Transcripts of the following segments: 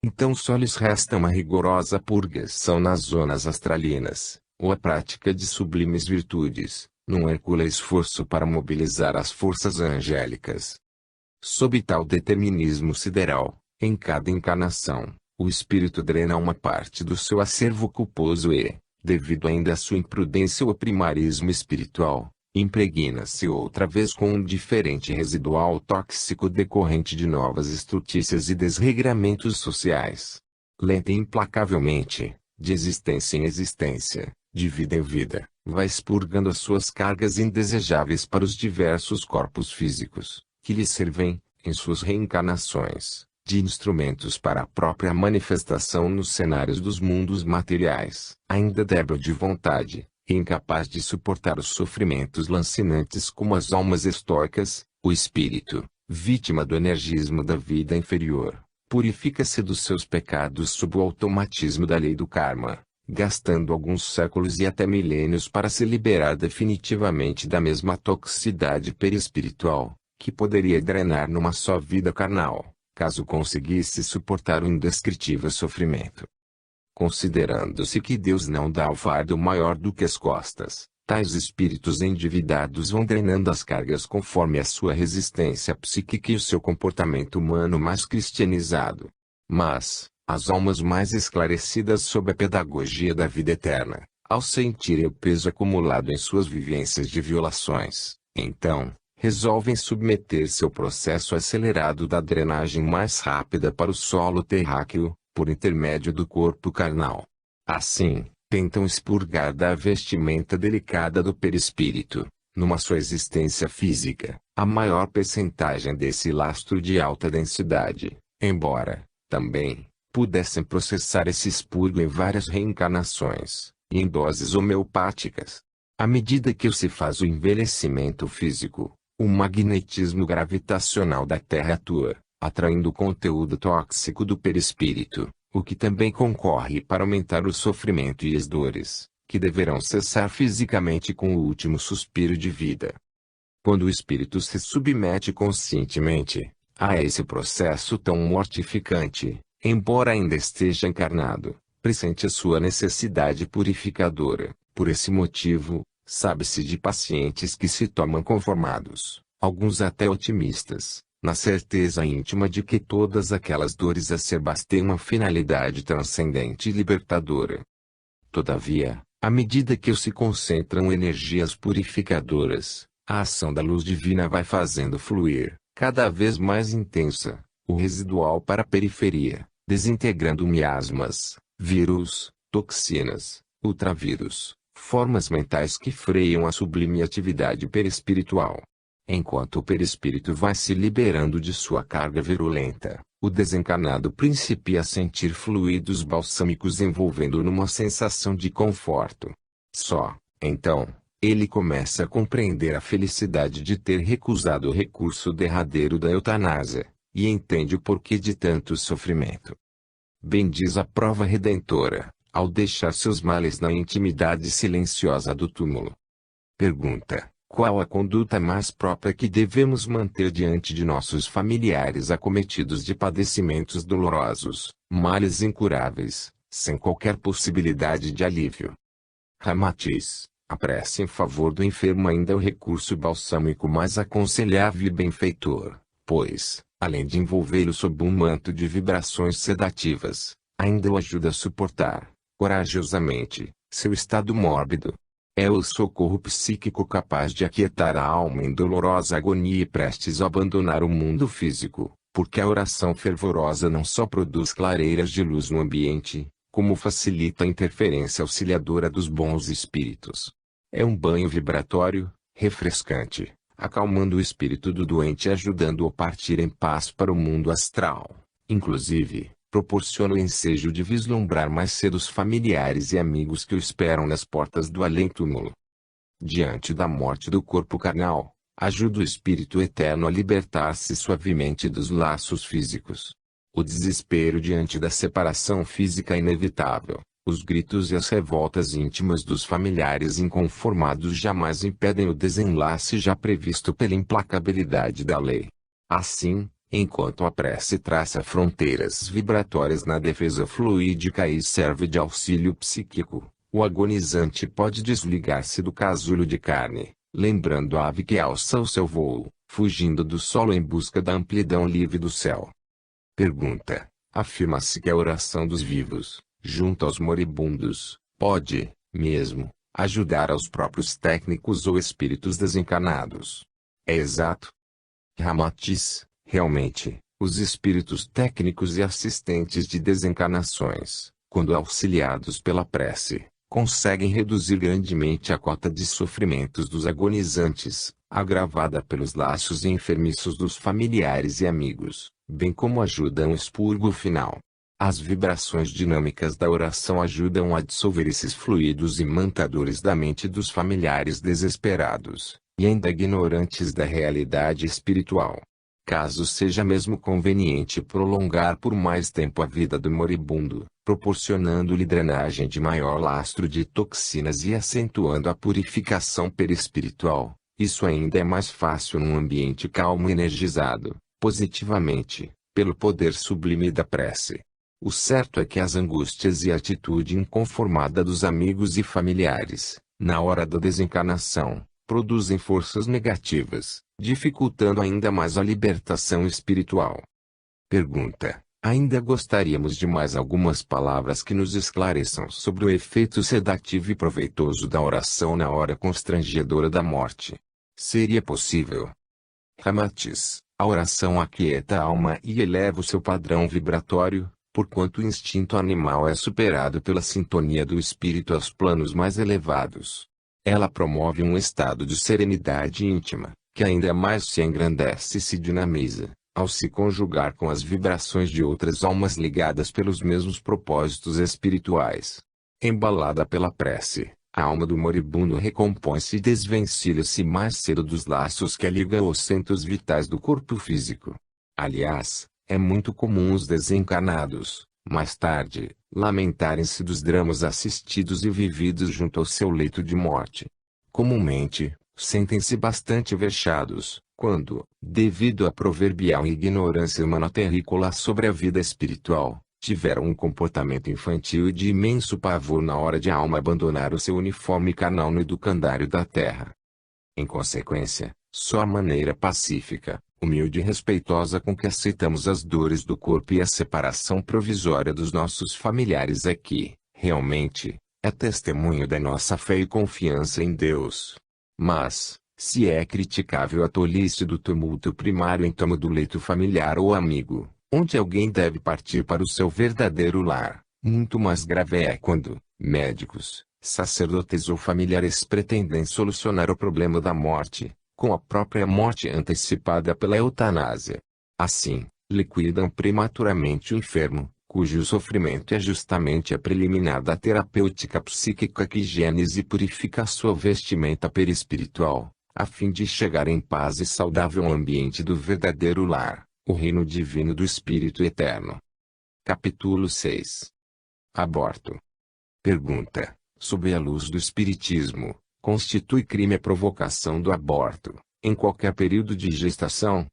Então só lhes resta uma rigorosa purgação nas zonas astralinas, ou a prática de sublimes virtudes, num hercúleo esforço para mobilizar as forças angélicas. Sob tal determinismo sideral, em cada encarnação, o espírito drena uma parte do seu acervo culposo e, devido ainda à sua imprudência ou primarismo espiritual, impregna-se outra vez com um diferente residual tóxico decorrente de novas estrutícias e desregramentos sociais. Lenta e implacavelmente, de existência em existência, de vida em vida, vai expurgando as suas cargas indesejáveis para os diversos corpos físicos, que lhe servem, em suas reencarnações, de instrumentos para a própria manifestação nos cenários dos mundos materiais. Ainda débil de vontade, e incapaz de suportar os sofrimentos lancinantes como as almas estoicas, o espírito, vítima do energismo da vida inferior, purifica-se dos seus pecados sob o automatismo da lei do karma, gastando alguns séculos e até milênios para se liberar definitivamente da mesma toxicidade perispiritual, que poderia drenar numa só vida carnal, caso conseguisse suportar o indescritível sofrimento. Considerando-se que Deus não dá o fardo maior do que as costas, tais espíritos endividados vão drenando as cargas conforme a sua resistência psíquica e o seu comportamento humano mais cristianizado. Mas, as almas mais esclarecidas sob a pedagogia da vida eterna, ao sentirem o peso acumulado em suas vivências de violações, então, resolvem submeter-se ao processo acelerado da drenagem mais rápida para o solo terráqueo, por intermédio do corpo carnal. Assim, tentam expurgar da vestimenta delicada do perispírito, numa sua existência física, a maior percentagem desse lastro de alta densidade, embora, também, pudessem processar esse expurgo em várias reencarnações, e em doses homeopáticas. À medida que se faz o envelhecimento físico, o magnetismo gravitacional da Terra atua, atraindo o conteúdo tóxico do perispírito, o que também concorre para aumentar o sofrimento e as dores, que deverão cessar fisicamente com o último suspiro de vida. Quando o espírito se submete conscientemente a esse processo tão mortificante, embora ainda esteja encarnado, pressente a sua necessidade purificadora. Por esse motivo, sabe-se de pacientes que se tomam conformados, alguns até otimistas, na certeza íntima de que todas aquelas dores acerbas têm uma finalidade transcendente e libertadora. Todavia, à medida que se concentram energias purificadoras, a ação da luz divina vai fazendo fluir, cada vez mais intensa, o residual para a periferia, desintegrando miasmas, vírus, toxinas, ultravírus, formas mentais que freiam a sublime atividade perispiritual. Enquanto o perispírito vai se liberando de sua carga virulenta, o desencarnado principia a sentir fluidos balsâmicos envolvendo numa sensação de conforto. Só, então, ele começa a compreender a felicidade de ter recusado o recurso derradeiro da eutanásia, e entende o porquê de tanto sofrimento. Bem diz a prova redentora, ao deixar seus males na intimidade silenciosa do túmulo. Pergunta: qual a conduta mais própria que devemos manter diante de nossos familiares acometidos de padecimentos dolorosos, males incuráveis, sem qualquer possibilidade de alívio? Ramatiz: a prece em favor do enfermo ainda é o recurso balsâmico mais aconselhável e benfeitor, pois, além de envolvê-lo sob um manto de vibrações sedativas, ainda o ajuda a suportar, corajosamente, seu estado mórbido. É o socorro psíquico capaz de aquietar a alma em dolorosa agonia e prestes a abandonar o mundo físico, porque a oração fervorosa não só produz clareiras de luz no ambiente, como facilita a interferência auxiliadora dos bons espíritos. É um banho vibratório, refrescante, acalmando o espírito do doente e ajudando-o a partir em paz para o mundo astral. Inclusive, proporciona o ensejo de vislumbrar mais cedo os familiares e amigos que o esperam nas portas do além-túmulo. Diante da morte do corpo carnal, ajuda o espírito eterno a libertar-se suavemente dos laços físicos. O desespero diante da separação física inevitável, os gritos e as revoltas íntimas dos familiares inconformados jamais impedem o desenlace já previsto pela implacabilidade da lei. Assim, Enquanto a prece traça fronteiras vibratórias na defesa fluídica e serve de auxílio psíquico, o agonizante pode desligar-se do casulo de carne, lembrando a ave que alça o seu voo, fugindo do solo em busca da amplidão livre do céu. Pergunta: afirma-se que a oração dos vivos, junto aos moribundos, pode, mesmo, ajudar aos próprios técnicos ou espíritos desencarnados. É exato? Ramatiz: realmente, os espíritos técnicos e assistentes de desencarnações, quando auxiliados pela prece, conseguem reduzir grandemente a cota de sofrimentos dos agonizantes, agravada pelos laços enfermiços dos familiares e amigos, bem como ajudam o expurgo final. As vibrações dinâmicas da oração ajudam a dissolver esses fluidos imantadores da mente dos familiares desesperados, e ainda ignorantes da realidade espiritual. Caso seja mesmo conveniente prolongar por mais tempo a vida do moribundo, proporcionando-lhe drenagem de maior lastro de toxinas e acentuando a purificação perispiritual, isso ainda é mais fácil num ambiente calmo e energizado, positivamente, pelo poder sublime da prece. O certo é que as angústias e a atitude inconformada dos amigos e familiares, na hora da desencarnação, produzem forças negativas, dificultando ainda mais a libertação espiritual. Pergunta: ainda gostaríamos de mais algumas palavras que nos esclareçam sobre o efeito sedativo e proveitoso da oração na hora constrangedora da morte. Seria possível? Ramatiz: a oração aquieta a alma e eleva o seu padrão vibratório, porquanto o instinto animal é superado pela sintonia do espírito aos planos mais elevados. Ela promove um estado de serenidade íntima, que ainda mais se engrandece e se dinamiza, ao se conjugar com as vibrações de outras almas ligadas pelos mesmos propósitos espirituais. Embalada pela prece, a alma do moribundo recompõe-se e desvencilha-se mais cedo dos laços que a ligam aos centros vitais do corpo físico. Aliás, é muito comum os desencarnados, mais tarde, lamentarem-se dos dramas assistidos e vividos junto ao seu leito de morte. Comumente, sentem-se bastante vexados, quando, devido à proverbial ignorância humana terrícola sobre a vida espiritual, tiveram um comportamento infantil e de imenso pavor na hora de a alma abandonar o seu uniforme carnal no educandário da terra. Em consequência, só a maneira pacífica, humilde e respeitosa com que aceitamos as dores do corpo e a separação provisória dos nossos familiares é que, realmente, é testemunho da nossa fé e confiança em Deus. Mas, se é criticável a tolice do tumulto primário em torno do leito familiar ou amigo, onde alguém deve partir para o seu verdadeiro lar, muito mais grave é quando médicos, sacerdotes ou familiares pretendem solucionar o problema da morte, com a própria morte antecipada pela eutanásia. Assim, liquidam prematuramente o enfermo, cujo sofrimento é justamente a preliminar da terapêutica psíquica que higieniza e purifica sua vestimenta perispiritual, a fim de chegar em paz e saudável ao ambiente do verdadeiro lar, o reino divino do Espírito Eterno. Capítulo 6. Aborto. Pergunta: sob a luz do Espiritismo, constitui crime a provocação do aborto, em qualquer período de gestação?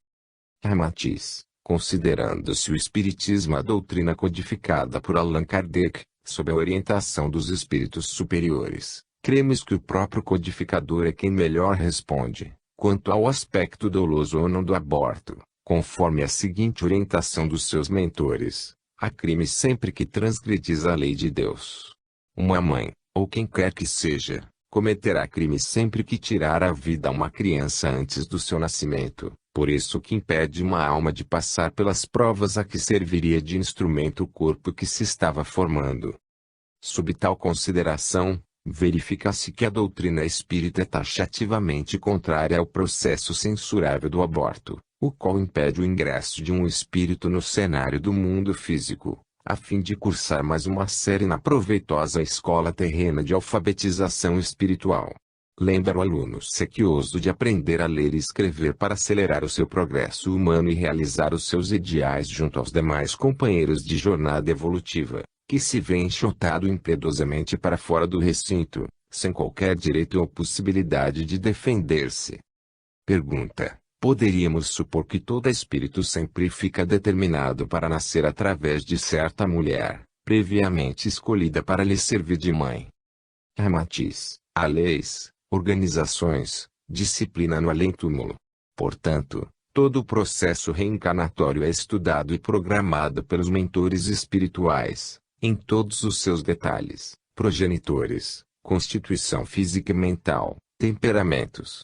Ramatiz: considerando-se o Espiritismo a doutrina codificada por Allan Kardec, sob a orientação dos espíritos superiores, cremos que o próprio codificador é quem melhor responde, quanto ao aspecto doloso ou não do aborto, conforme a seguinte orientação dos seus mentores: há crime sempre que transgredis a lei de Deus. Uma mãe, ou quem quer que seja, cometerá crime sempre que tirar a vida a uma criança antes do seu nascimento, por isso que impede uma alma de passar pelas provas a que serviria de instrumento o corpo que se estava formando. Sob tal consideração, verifica-se que a doutrina espírita é taxativamente contrária ao processo censurável do aborto, o qual impede o ingresso de um espírito no cenário do mundo físico, a fim de cursar mais uma série na proveitosa escola terrena de alfabetização espiritual. Lembra o aluno sequioso de aprender a ler e escrever para acelerar o seu progresso humano e realizar os seus ideais junto aos demais companheiros de jornada evolutiva, que se vê enxotado impiedosamente para fora do recinto, sem qualquer direito ou possibilidade de defender-se. Pergunta: Poderíamos supor que todo espírito sempre fica determinado para nascer através de certa mulher, previamente escolhida para lhe servir de mãe. Ramatiz, há leis, organizações, disciplina no além-túmulo. Portanto, todo o processo reencarnatório é estudado e programado pelos mentores espirituais, em todos os seus detalhes, progenitores, constituição física e mental, temperamentos.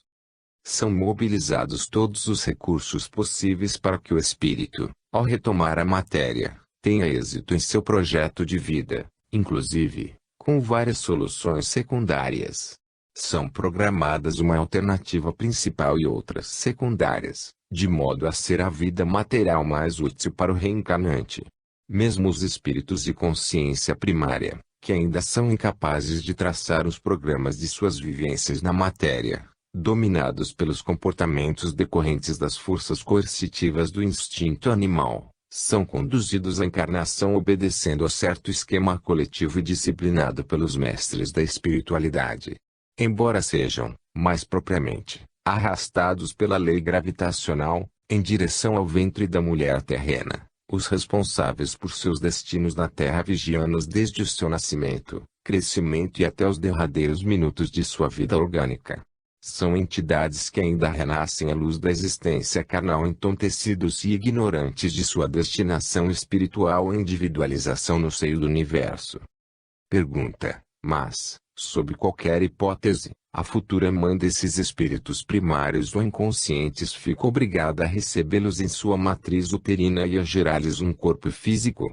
São mobilizados todos os recursos possíveis para que o espírito, ao retomar a matéria, tenha êxito em seu projeto de vida, inclusive, com várias soluções secundárias. São programadas uma alternativa principal e outras secundárias, de modo a ser a vida material mais útil para o reencarnante. Mesmo os espíritos de consciência primária, que ainda são incapazes de traçar os programas de suas vivências na matéria, dominados pelos comportamentos decorrentes das forças coercitivas do instinto animal, são conduzidos à encarnação obedecendo a certo esquema coletivo e disciplinado pelos mestres da espiritualidade. Embora sejam, mais propriamente, arrastados pela lei gravitacional, em direção ao ventre da mulher terrena, os responsáveis por seus destinos na Terra vigiam-nos desde o seu nascimento, crescimento e até os derradeiros minutos de sua vida orgânica. São entidades que ainda renascem à luz da existência carnal entontecidos e ignorantes de sua destinação espiritual e individualização no seio do universo. Pergunta: mas, sob qualquer hipótese, a futura mãe desses espíritos primários ou inconscientes fica obrigada a recebê-los em sua matriz uterina e a gerar-lhes um corpo físico?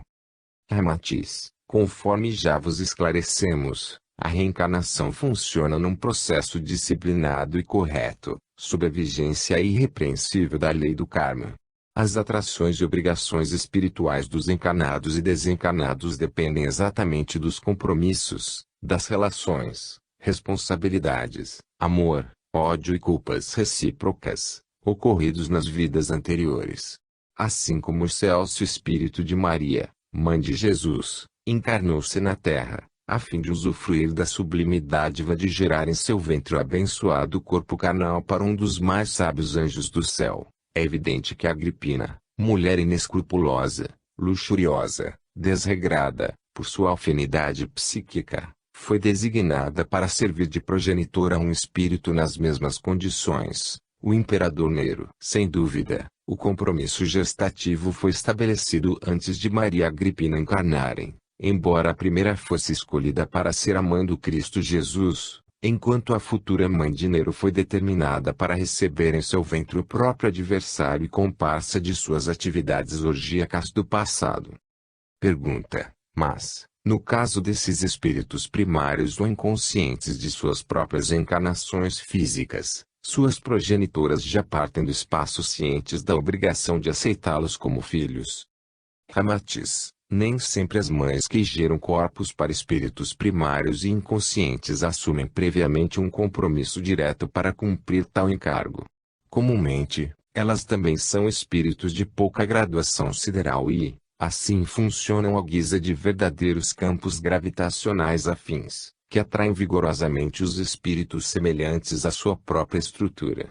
Ramatiz, conforme já vos esclarecemos, a reencarnação funciona num processo disciplinado e correto, sob a vigência irrepreensível da lei do karma. As atrações e obrigações espirituais dos encarnados e desencarnados dependem exatamente dos compromissos, das relações, responsabilidades, amor, ódio e culpas recíprocas, ocorridos nas vidas anteriores. Assim como o Celso Espírito de Maria, mãe de Jesus, encarnou-se na Terra, a fim de usufruir da sublime dádiva de gerar em seu ventre o abençoado corpo carnal para um dos mais sábios anjos do céu. É evidente que Agripina, mulher inescrupulosa, luxuriosa, desregrada, por sua afinidade psíquica, foi designada para servir de progenitora a um espírito nas mesmas condições, o imperador Nero. Sem dúvida, o compromisso gestativo foi estabelecido antes de Maria Agripina encarnarem. Embora a primeira fosse escolhida para ser a mãe do Cristo Jesus, enquanto a futura mãe de Nero foi determinada para receber em seu ventre o próprio adversário e comparsa de suas atividades orgíacas do passado. Pergunta: mas, no caso desses espíritos primários ou inconscientes de suas próprias encarnações físicas, suas progenitoras já partem do espaço cientes da obrigação de aceitá-los como filhos? Ramatiz: nem sempre as mães que geram corpos para espíritos primários e inconscientes assumem previamente um compromisso direto para cumprir tal encargo. Comumente, elas também são espíritos de pouca graduação sideral e, assim funcionam à guisa de verdadeiros campos gravitacionais afins, que atraem vigorosamente os espíritos semelhantes à sua própria estrutura.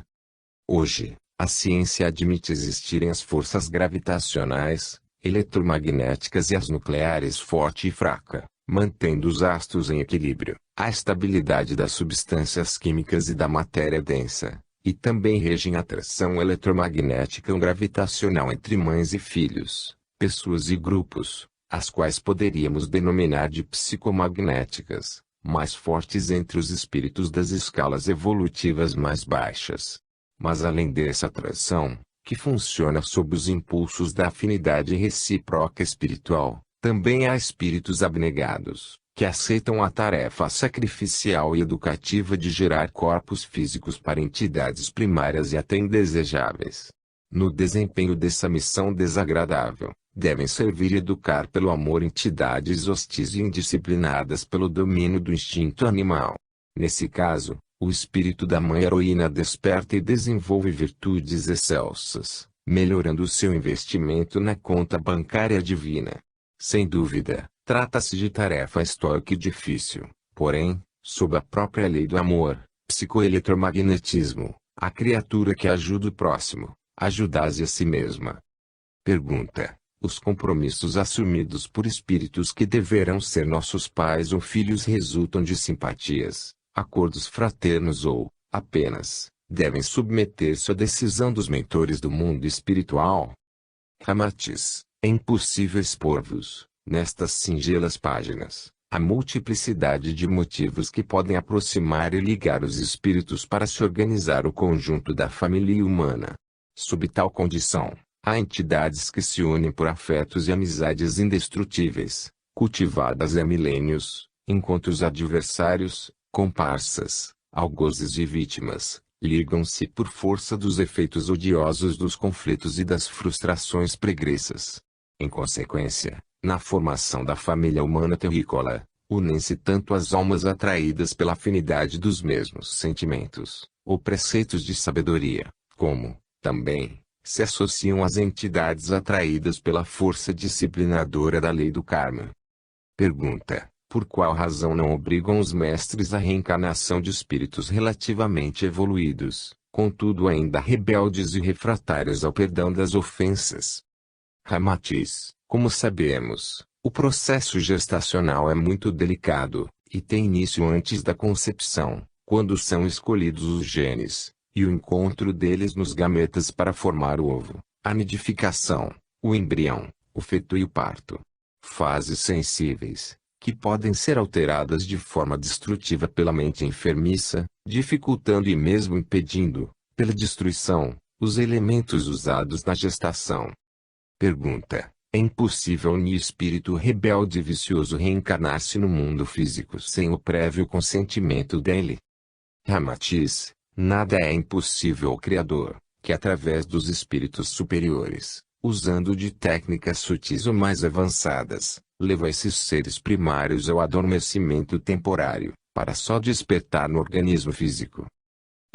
Hoje, a ciência admite existirem as forças gravitacionais, eletromagnéticas e as nucleares forte e fraca, mantendo os astros em equilíbrio, a estabilidade das substâncias químicas e da matéria densa, e também regem a atração eletromagnética ou gravitacional entre mães e filhos, pessoas e grupos, as quais poderíamos denominar de psicomagnéticas, mais fortes entre os espíritos das escalas evolutivas mais baixas. Mas além dessa atração, que funciona sob os impulsos da afinidade recíproca espiritual, também há espíritos abnegados, que aceitam a tarefa sacrificial e educativa de gerar corpos físicos para entidades primárias e até indesejáveis. No desempenho dessa missão desagradável, devem servir e educar pelo amor entidades hostis e indisciplinadas pelo domínio do instinto animal. Nesse caso, o espírito da mãe heroína desperta e desenvolve virtudes excelsas, melhorando seu investimento na conta bancária divina. Sem dúvida, trata-se de tarefa estoica e difícil, porém, sob a própria lei do amor, psicoeletromagnetismo, A criatura que ajuda o próximo, ajuda-se a si mesma. Pergunta: os compromissos assumidos por espíritos que deverão ser nossos pais ou filhos resultam de simpatias, acordos fraternos ou, apenas, devem submeter-se à decisão dos mentores do mundo espiritual? Ramatiz: é impossível expor-vos, nestas singelas páginas, a multiplicidade de motivos que podem aproximar e ligar os espíritos para se organizar o conjunto da família humana. Sob tal condição, há entidades que se unem por afetos e amizades indestrutíveis, cultivadas há milênios, enquanto os adversários, comparsas, algozes e vítimas, ligam-se por força dos efeitos odiosos dos conflitos e das frustrações pregressas. Em consequência, na formação da família humana terrícola, unem-se tanto as almas atraídas pela afinidade dos mesmos sentimentos, ou preceitos de sabedoria, como, também, se associam às entidades atraídas pela força disciplinadora da lei do karma. Pergunta: por qual razão não obrigam os mestres à reencarnação de espíritos relativamente evoluídos, contudo ainda rebeldes e refratários ao perdão das ofensas? Ramatiz: como sabemos, o processo gestacional é muito delicado, e tem início antes da concepção, quando são escolhidos os genes, e o encontro deles nos gametas para formar o ovo, a nidificação, o embrião, o feto e o parto. Fases sensíveis, que podem ser alteradas de forma destrutiva pela mente enfermiça, dificultando e mesmo impedindo, pela destruição, os elementos usados na gestação. Pergunta: é impossível um espírito rebelde e vicioso reencarnar-se no mundo físico sem o prévio consentimento dele? Ramatiz: nada é impossível ao Criador, que através dos espíritos superiores, usando de técnicas sutis ou mais avançadas, leva esses seres primários ao adormecimento temporário, para só despertar no organismo físico.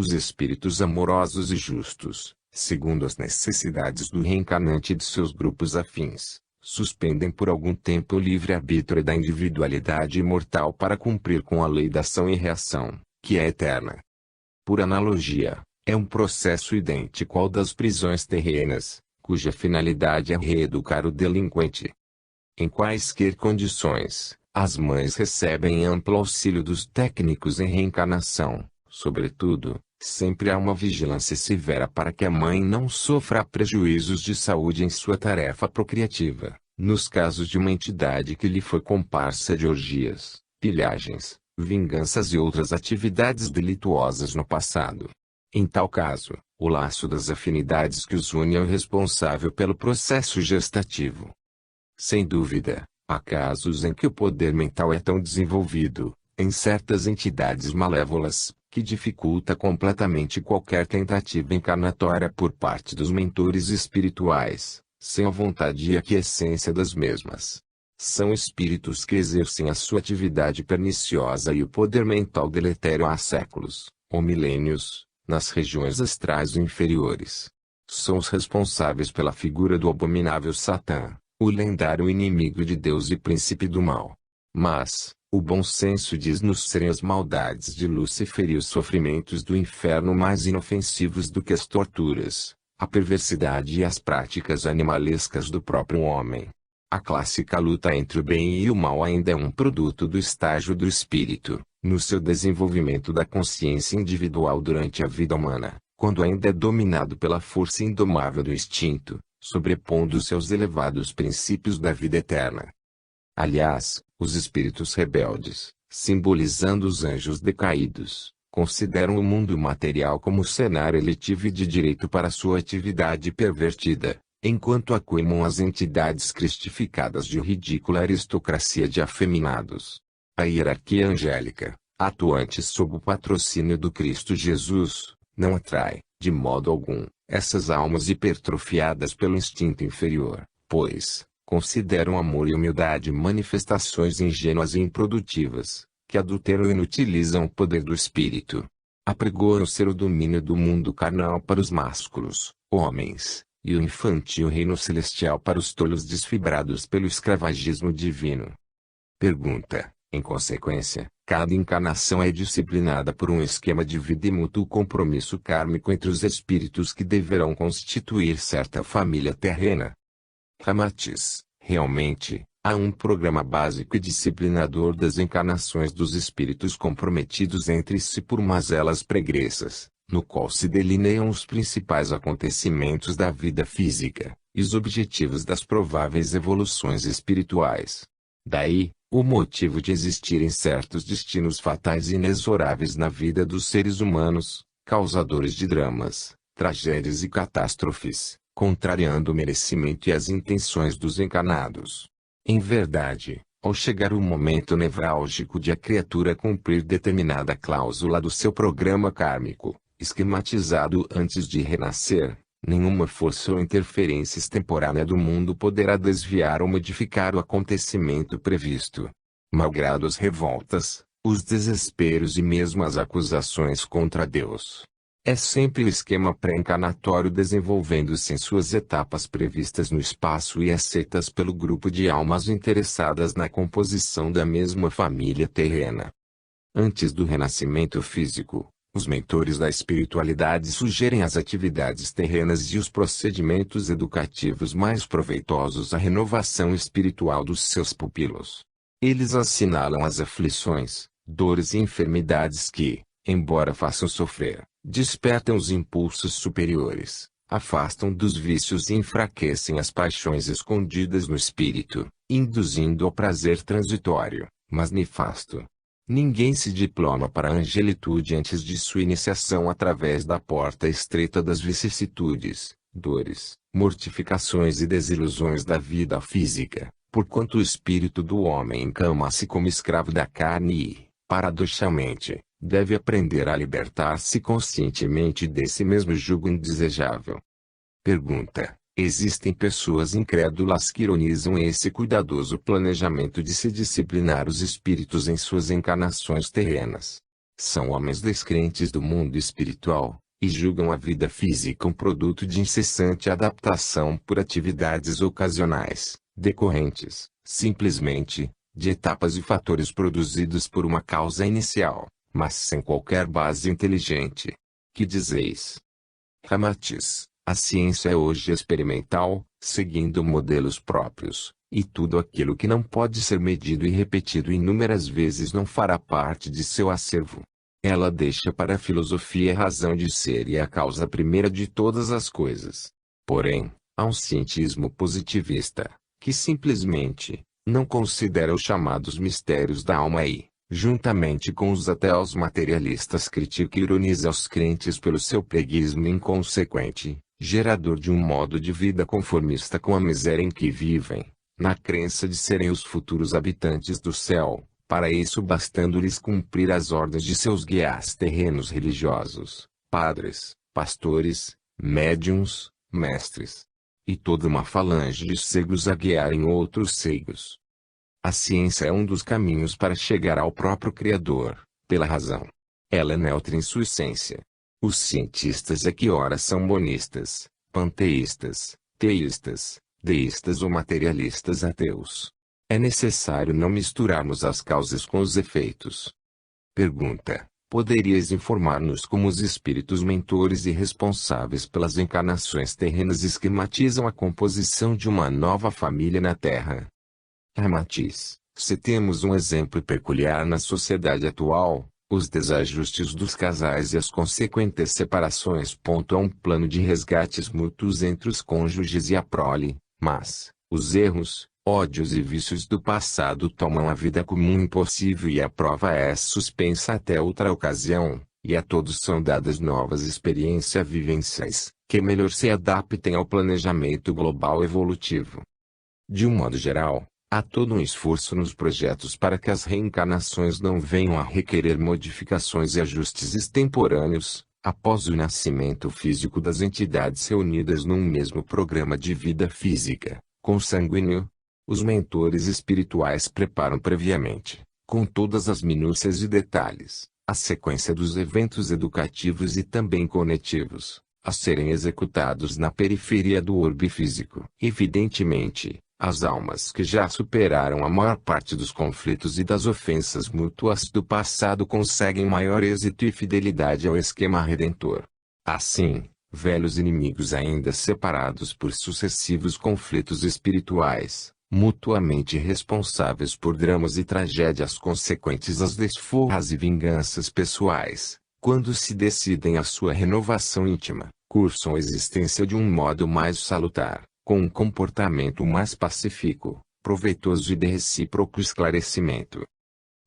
Os espíritos amorosos e justos, segundo as necessidades do reencarnante e de seus grupos afins, suspendem por algum tempo o livre-arbítrio da individualidade imortal para cumprir com a lei da ação e reação, que é eterna. Por analogia, é um processo idêntico ao das prisões terrenas, cuja finalidade é reeducar o delinquente. Em quaisquer condições, as mães recebem amplo auxílio dos técnicos em reencarnação. Sobretudo, sempre há uma vigilância severa para que a mãe não sofra prejuízos de saúde em sua tarefa procriativa, nos casos de uma entidade que lhe foi comparsa de orgias, pilhagens, vinganças e outras atividades delituosas no passado. Em tal caso, o laço das afinidades que os une é o responsável pelo processo gestativo. Sem dúvida, há casos em que o poder mental é tão desenvolvido, em certas entidades malévolas, que dificulta completamente qualquer tentativa encarnatória por parte dos mentores espirituais, sem a vontade e a quiescência das mesmas. São espíritos que exercem a sua atividade perniciosa e o poder mental deletério há séculos, ou milênios, nas regiões astrais inferiores. São os responsáveis pela figura do abominável Satã, o lendário inimigo de Deus e príncipe do mal. Mas, o bom senso diz-nos serem as maldades de Lúcifer e os sofrimentos do inferno mais inofensivos do que as torturas, a perversidade e as práticas animalescas do próprio homem. A clássica luta entre o bem e o mal ainda é um produto do estágio do espírito, no seu desenvolvimento da consciência individual durante a vida humana, quando ainda é dominado pela força indomável do instinto, sobrepondo seus elevados princípios da vida eterna. Aliás, os espíritos rebeldes, simbolizando os anjos decaídos, consideram o mundo material como cenário eletivo e de direito para sua atividade pervertida, enquanto acuimam as entidades cristificadas de ridícula aristocracia de afeminados. A hierarquia angélica, atuante sob o patrocínio do Cristo Jesus, não atrai, de modo algum, essas almas hipertrofiadas pelo instinto inferior, pois consideram amor e humildade manifestações ingênuas e improdutivas, que adulteram e inutilizam o poder do espírito. Apregoam ser o domínio do mundo carnal para os másculos, homens, e o infantil reino celestial para os tolos desfibrados pelo escravagismo divino. Pergunta: em consequência, Cada encarnação é disciplinada por um esquema de vida e mútuo compromisso kármico entre os espíritos que deverão constituir certa família terrena. Ramatiz, realmente, há um programa básico e disciplinador das encarnações dos espíritos comprometidos entre si por mazelas pregressas, no qual se delineiam os principais acontecimentos da vida física, e os objetivos das prováveis evoluções espirituais. Daí, o motivo de existirem certos destinos fatais e inexoráveis na vida dos seres humanos, causadores de dramas, tragédias e catástrofes, contrariando o merecimento e as intenções dos encarnados. Em verdade, ao chegar o momento nevrálgico de a criatura cumprir determinada cláusula do seu programa kármico, esquematizado antes de renascer, nenhuma força ou interferência extemporânea do mundo poderá desviar ou modificar o acontecimento previsto. Malgrado as revoltas, os desesperos e mesmo as acusações contra Deus. É sempre o esquema pré-encarnatório desenvolvendo-se em suas etapas previstas no espaço e aceitas pelo grupo de almas interessadas na composição da mesma família terrena. Antes do renascimento físico, os mentores da espiritualidade sugerem as atividades terrenas e os procedimentos educativos mais proveitosos à renovação espiritual dos seus pupilos. Eles assinalam as aflições, dores e enfermidades que, embora façam sofrer, despertam os impulsos superiores, afastam dos vícios e enfraquecem as paixões escondidas no espírito, induzindo ao prazer transitório, mas nefasto. Ninguém se diploma para a angelitude antes de sua iniciação através da porta estreita das vicissitudes, dores, mortificações e desilusões da vida física, porquanto o espírito do homem encama-se como escravo da carne e, paradoxalmente, deve aprender a libertar-se conscientemente desse mesmo jugo indesejável. Pergunta: existem pessoas incrédulas que ironizam esse cuidadoso planejamento de se disciplinar os espíritos em suas encarnações terrenas. São homens descrentes do mundo espiritual, e julgam a vida física um produto de incessante adaptação por atividades ocasionais, decorrentes, simplesmente, de etapas e fatores produzidos por uma causa inicial, mas sem qualquer base inteligente. Que dizeis? Ramatiz: a ciência é hoje experimental, seguindo modelos próprios, e tudo aquilo que não pode ser medido e repetido inúmeras vezes não fará parte de seu acervo. Ela deixa para a filosofia a razão de ser e a causa primeira de todas as coisas. Porém, há um cientismo positivista, que simplesmente não considera os chamados mistérios da alma e, juntamente com os ateus materialistas, critica e ironiza os crentes pelo seu preguiçismo inconsequente, gerador de um modo de vida conformista com a miséria em que vivem, na crença de serem os futuros habitantes do céu, para isso bastando-lhes cumprir as ordens de seus guias terrenos religiosos, padres, pastores, médiuns, mestres, e toda uma falange de cegos a guiarem outros cegos. A ciência é um dos caminhos para chegar ao próprio Criador, pela razão. Ela é neutra em sua essência. Os cientistas é que ora são monistas, panteístas, teístas, deístas ou materialistas ateus. É necessário não misturarmos as causas com os efeitos. Pergunta: poderias informar-nos como os espíritos mentores e responsáveis pelas encarnações terrenas esquematizam a composição de uma nova família na Terra? Ramatiz: se temos um exemplo peculiar na sociedade atual, os desajustes dos casais e as consequentes separações. A um plano de resgates mútuos entre os cônjuges e a prole, mas, os erros, ódios e vícios do passado tomam a vida como um impossível e a prova é suspensa até outra ocasião, e a todos são dadas novas experiências vivenciais, que melhor se adaptem ao planejamento global evolutivo. De um modo geral, há todo um esforço nos projetos para que as reencarnações não venham a requerer modificações e ajustes extemporâneos, após o nascimento físico das entidades reunidas num mesmo programa de vida física, consanguíneo. Os mentores espirituais preparam previamente, com todas as minúcias e detalhes, a sequência dos eventos educativos e também conetivos, a serem executados na periferia do orbe físico. Evidentemente, As almas que já superaram a maior parte dos conflitos e das ofensas mútuas do passado conseguem maior êxito e fidelidade ao esquema redentor. Assim, velhos inimigos ainda separados por sucessivos conflitos espirituais, mutuamente responsáveis por dramas e tragédias consequentes às desforras e vinganças pessoais, quando se decidem a sua renovação íntima, cursam a existência de um modo mais salutar, com um comportamento mais pacífico, proveitoso e de recíproco esclarecimento.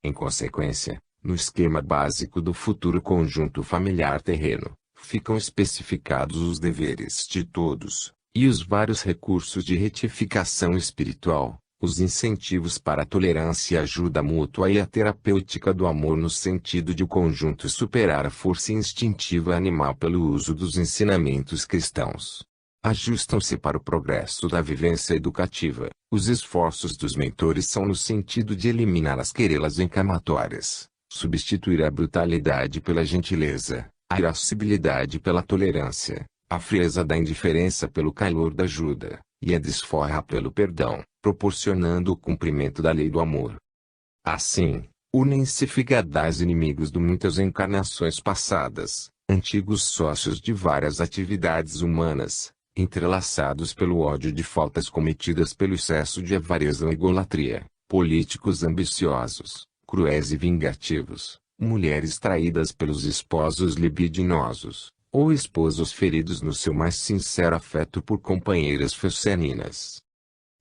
Em consequência, no esquema básico do futuro conjunto familiar terreno, ficam especificados os deveres de todos, e os vários recursos de retificação espiritual, os incentivos para a tolerância e ajuda mútua e a terapêutica do amor no sentido de o conjunto superar a força instintiva animal pelo uso dos ensinamentos cristãos. Ajustam-se para o progresso da vivência educativa. Os esforços dos mentores são no sentido de eliminar as querelas encamatórias, substituir a brutalidade pela gentileza, a irascibilidade pela tolerância, a frieza da indiferença pelo calor da ajuda, e a desforra pelo perdão, proporcionando o cumprimento da lei do amor. Assim, unem-se figadais inimigos de muitas encarnações passadas, antigos sócios de várias atividades humanas, entrelaçados pelo ódio de faltas cometidas pelo excesso de avareza ou egolatria, políticos ambiciosos, cruéis e vingativos, mulheres traídas pelos esposos libidinosos, ou esposos feridos no seu mais sincero afeto por companheiras fecceninas.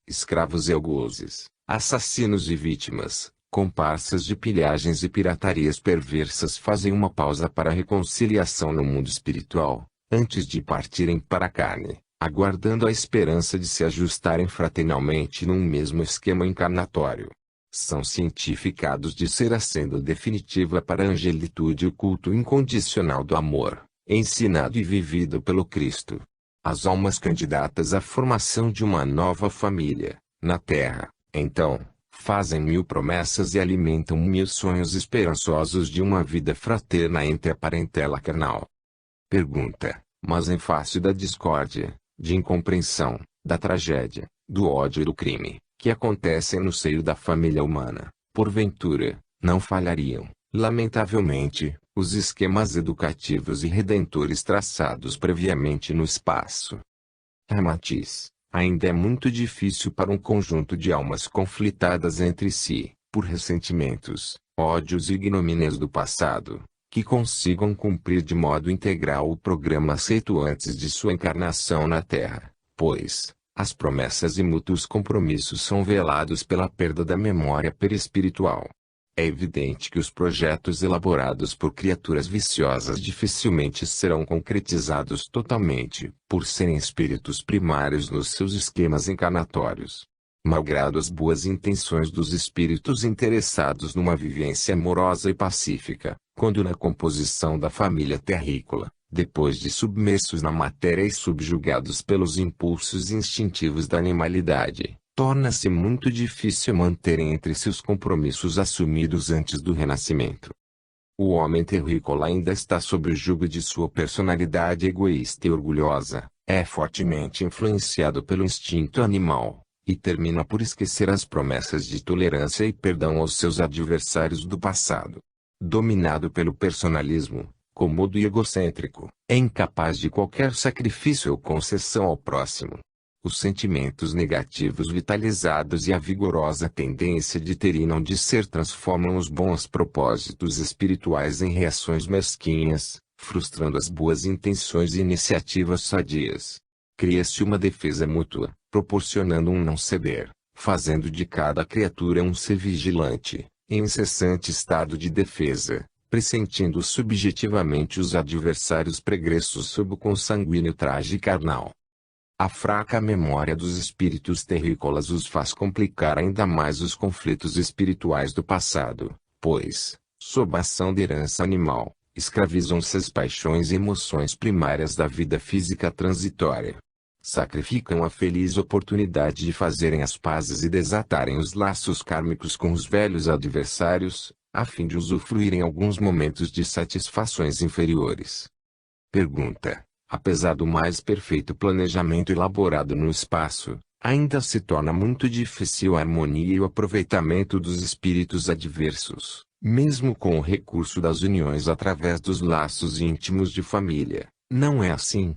Escravos e algozes, assassinos e vítimas, comparsas de pilhagens e piratarias perversas fazem uma pausa para a reconciliação no mundo espiritual, antes de partirem para a carne, aguardando a esperança de se ajustarem fraternalmente num mesmo esquema encarnatório. São cientificados de ser a senda definitiva para a angelitude e o culto incondicional do amor, ensinado e vivido pelo Cristo. As almas candidatas à formação de uma nova família, na Terra, então, fazem 1000 promessas e alimentam 1000 sonhos esperançosos de uma vida fraterna entre a parentela carnal. Pergunta: mas em face da discórdia, de incompreensão, da tragédia, do ódio e do crime, que acontecem no seio da família humana, porventura, não falhariam, lamentavelmente, os esquemas educativos e redentores traçados previamente no espaço? Matiz: ainda é muito difícil para um conjunto de almas conflitadas entre si, por ressentimentos, ódios e ignomínias do passado, que consigam cumprir de modo integral o programa aceito antes de sua encarnação na Terra, pois as promessas e mútuos compromissos são velados pela perda da memória perispiritual. É evidente que os projetos elaborados por criaturas viciosas dificilmente serão concretizados totalmente, por serem espíritos primários nos seus esquemas encarnatórios. Malgrado as boas intenções dos espíritos interessados numa vivência amorosa e pacífica, quando na composição da família terrícola, depois de submersos na matéria e subjugados pelos impulsos instintivos da animalidade, torna-se muito difícil manterem entre si os compromissos assumidos antes do renascimento. O homem terrícola ainda está sob o jugo de sua personalidade egoísta e orgulhosa, é fortemente influenciado pelo instinto animal, e termina por esquecer as promessas de tolerância e perdão aos seus adversários do passado. Dominado pelo personalismo, cômodo e egocêntrico, é incapaz de qualquer sacrifício ou concessão ao próximo. Os sentimentos negativos vitalizados e a vigorosa tendência de ter e não de ser transformam os bons propósitos espirituais em reações mesquinhas, frustrando as boas intenções e iniciativas sadias. Cria-se uma defesa mútua, proporcionando um não ceder, fazendo de cada criatura um ser vigilante, em incessante estado de defesa, pressentindo subjetivamente os adversários pregressos sob o consanguíneo traje carnal. A fraca memória dos espíritos terrícolas os faz complicar ainda mais os conflitos espirituais do passado, pois, sob a ação da herança animal, escravizam-se as paixões e emoções primárias da vida física transitória. Sacrificam a feliz oportunidade de fazerem as pazes e desatarem os laços kármicos com os velhos adversários, a fim de usufruírem alguns momentos de satisfações inferiores. Pergunta: apesar do mais perfeito planejamento elaborado no espaço, ainda se torna muito difícil a harmonia e o aproveitamento dos espíritos adversos, mesmo com o recurso das uniões através dos laços íntimos de família. Não é assim?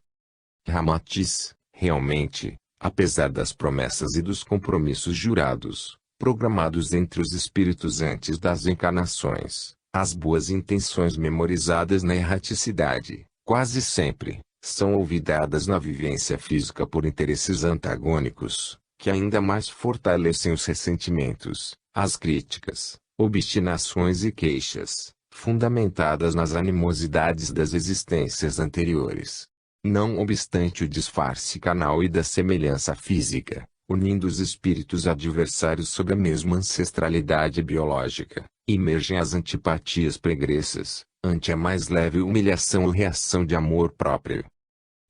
Ramatiz, realmente, apesar das promessas e dos compromissos jurados, programados entre os espíritos antes das encarnações, as boas intenções memorizadas na erraticidade, quase sempre, são olvidadas na vivência física por interesses antagônicos, que ainda mais fortalecem os ressentimentos, as críticas, obstinações e queixas, fundamentadas nas animosidades das existências anteriores. Não obstante o disfarce carnal e da semelhança física, unindo os espíritos adversários sob a mesma ancestralidade biológica, emergem as antipatias pregressas, ante a mais leve humilhação ou reação de amor próprio.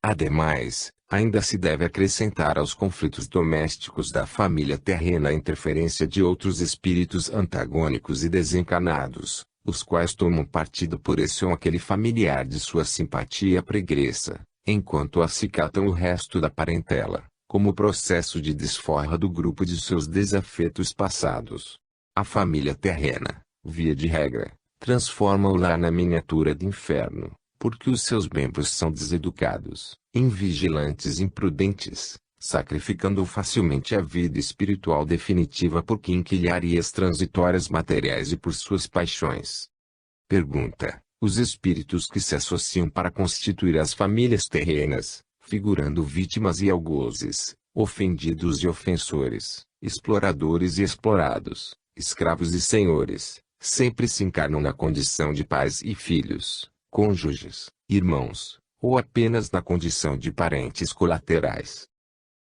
Ademais, ainda se deve acrescentar aos conflitos domésticos da família terrena a interferência de outros espíritos antagônicos e desencarnados, os quais tomam partido por esse ou aquele familiar de sua simpatia pregressa, enquanto acicatam o resto da parentela, como processo de desforra do grupo de seus desafetos passados. A família terrena, via de regra, transforma o lar na miniatura de inferno, porque os seus membros são deseducados, invigilantes e imprudentes, sacrificando facilmente a vida espiritual definitiva por quinquilharias transitórias materiais e por suas paixões. Pergunta: os espíritos que se associam para constituir as famílias terrenas, figurando vítimas e algozes, ofendidos e ofensores, exploradores e explorados, escravos e senhores, sempre se encarnam na condição de pais e filhos, cônjuges, irmãos, ou apenas na condição de parentes colaterais?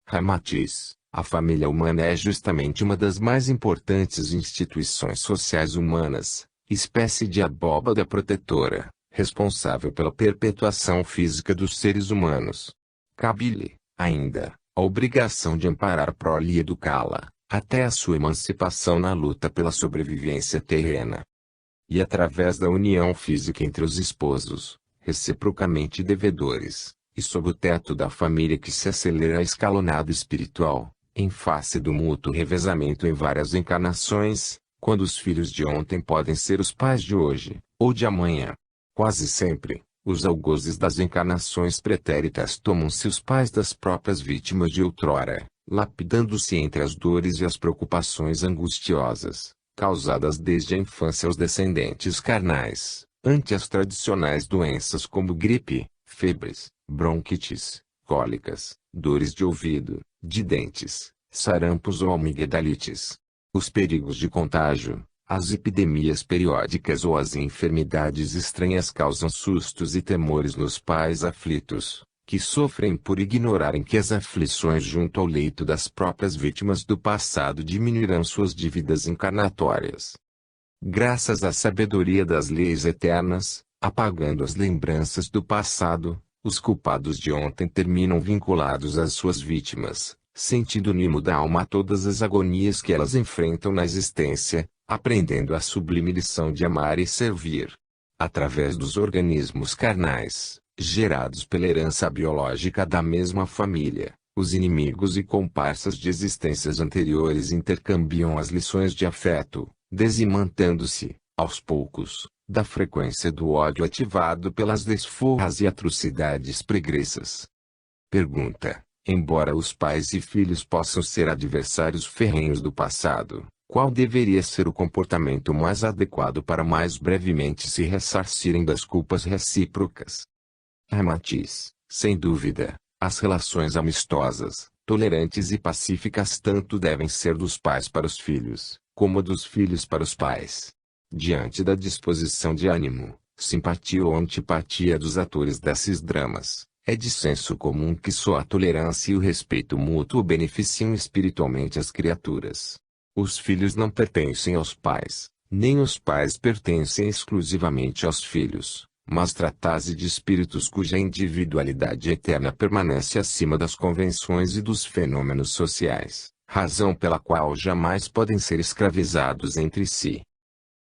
Ramatiz: a família humana é justamente uma das mais importantes instituições sociais humanas, espécie de abóbada protetora, responsável pela perpetuação física dos seres humanos. Cabe-lhe, ainda, a obrigação de amparar a prole e educá-la, até a sua emancipação na luta pela sobrevivência terrena. E através da união física entre os esposos, reciprocamente devedores, e sob o teto da família que se acelera a escalonado espiritual, em face do mútuo revezamento em várias encarnações, quando os filhos de ontem podem ser os pais de hoje, ou de amanhã. Quase sempre, os algozes das encarnações pretéritas tomam-se os pais das próprias vítimas de outrora, lapidando-se entre as dores e as preocupações angustiosas, causadas desde a infância aos descendentes carnais, ante as tradicionais doenças como gripe, febres, bronquites, cólicas, dores de ouvido, de dentes, sarampos ou amigdalites. Os perigos de contágio, as epidemias periódicas ou as enfermidades estranhas causam sustos e temores nos pais aflitos, que sofrem por ignorarem que as aflições junto ao leito das próprias vítimas do passado diminuirão suas dívidas encarnatórias. Graças à sabedoria das leis eternas, apagando as lembranças do passado, os culpados de ontem terminam vinculados às suas vítimas, sentindo no imo da alma todas as agonias que elas enfrentam na existência, aprendendo a sublime lição de amar e servir. Através dos organismos carnais, gerados pela herança biológica da mesma família, os inimigos e comparsas de existências anteriores intercambiam as lições de afeto, desimantando-se, aos poucos, da frequência do ódio ativado pelas desforras e atrocidades pregressas. Pergunta: embora os pais e filhos possam ser adversários ferrenhos do passado, qual deveria ser o comportamento mais adequado para mais brevemente se ressarcirem das culpas recíprocas? Ramatiz: sem dúvida, as relações amistosas, tolerantes e pacíficas tanto devem ser dos pais para os filhos, como dos filhos para os pais. Diante da disposição de ânimo, simpatia ou antipatia dos atores desses dramas, é de senso comum que só a tolerância e o respeito mútuo beneficiam espiritualmente as criaturas. Os filhos não pertencem aos pais, nem os pais pertencem exclusivamente aos filhos, mas trata-se de espíritos cuja individualidade eterna permanece acima das convenções e dos fenômenos sociais, razão pela qual jamais podem ser escravizados entre si.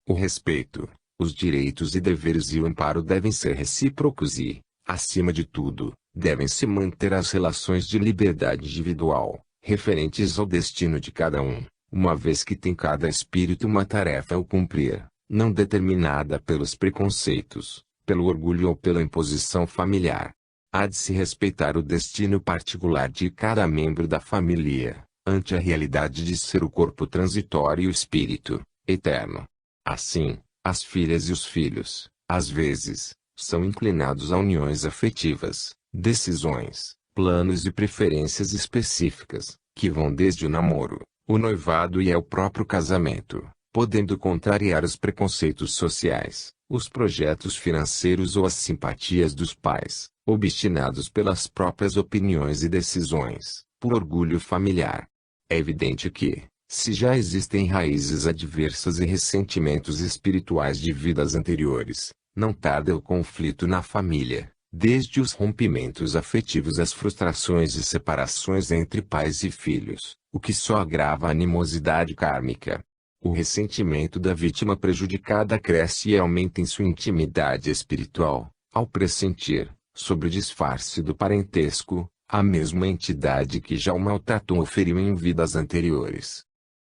O respeito, os direitos e deveres e o amparo devem ser recíprocos e, acima de tudo, devem-se manter as relações de liberdade individual, referentes ao destino de cada um, uma vez que tem cada espírito uma tarefa a cumprir, não determinada pelos preconceitos, pelo orgulho ou pela imposição familiar. Há de se respeitar o destino particular de cada membro da família, ante a realidade de ser o corpo transitório e o espírito eterno. Assim, as filhas e os filhos, às vezes, são inclinados a uniões afetivas, decisões, planos e preferências específicas, que vão desde o namoro, o noivado e ao próprio casamento, podendo contrariar os preconceitos sociais, os projetos financeiros ou as simpatias dos pais, obstinados pelas próprias opiniões e decisões, por orgulho familiar. É evidente que, se já existem raízes adversas e ressentimentos espirituais de vidas anteriores, não tarda o conflito na família, desde os rompimentos afetivos às frustrações e separações entre pais e filhos, o que só agrava a animosidade kármica. O ressentimento da vítima prejudicada cresce e aumenta em sua intimidade espiritual, ao pressentir, sob o disfarce do parentesco, a mesma entidade que já o maltratou ou feriu em vidas anteriores.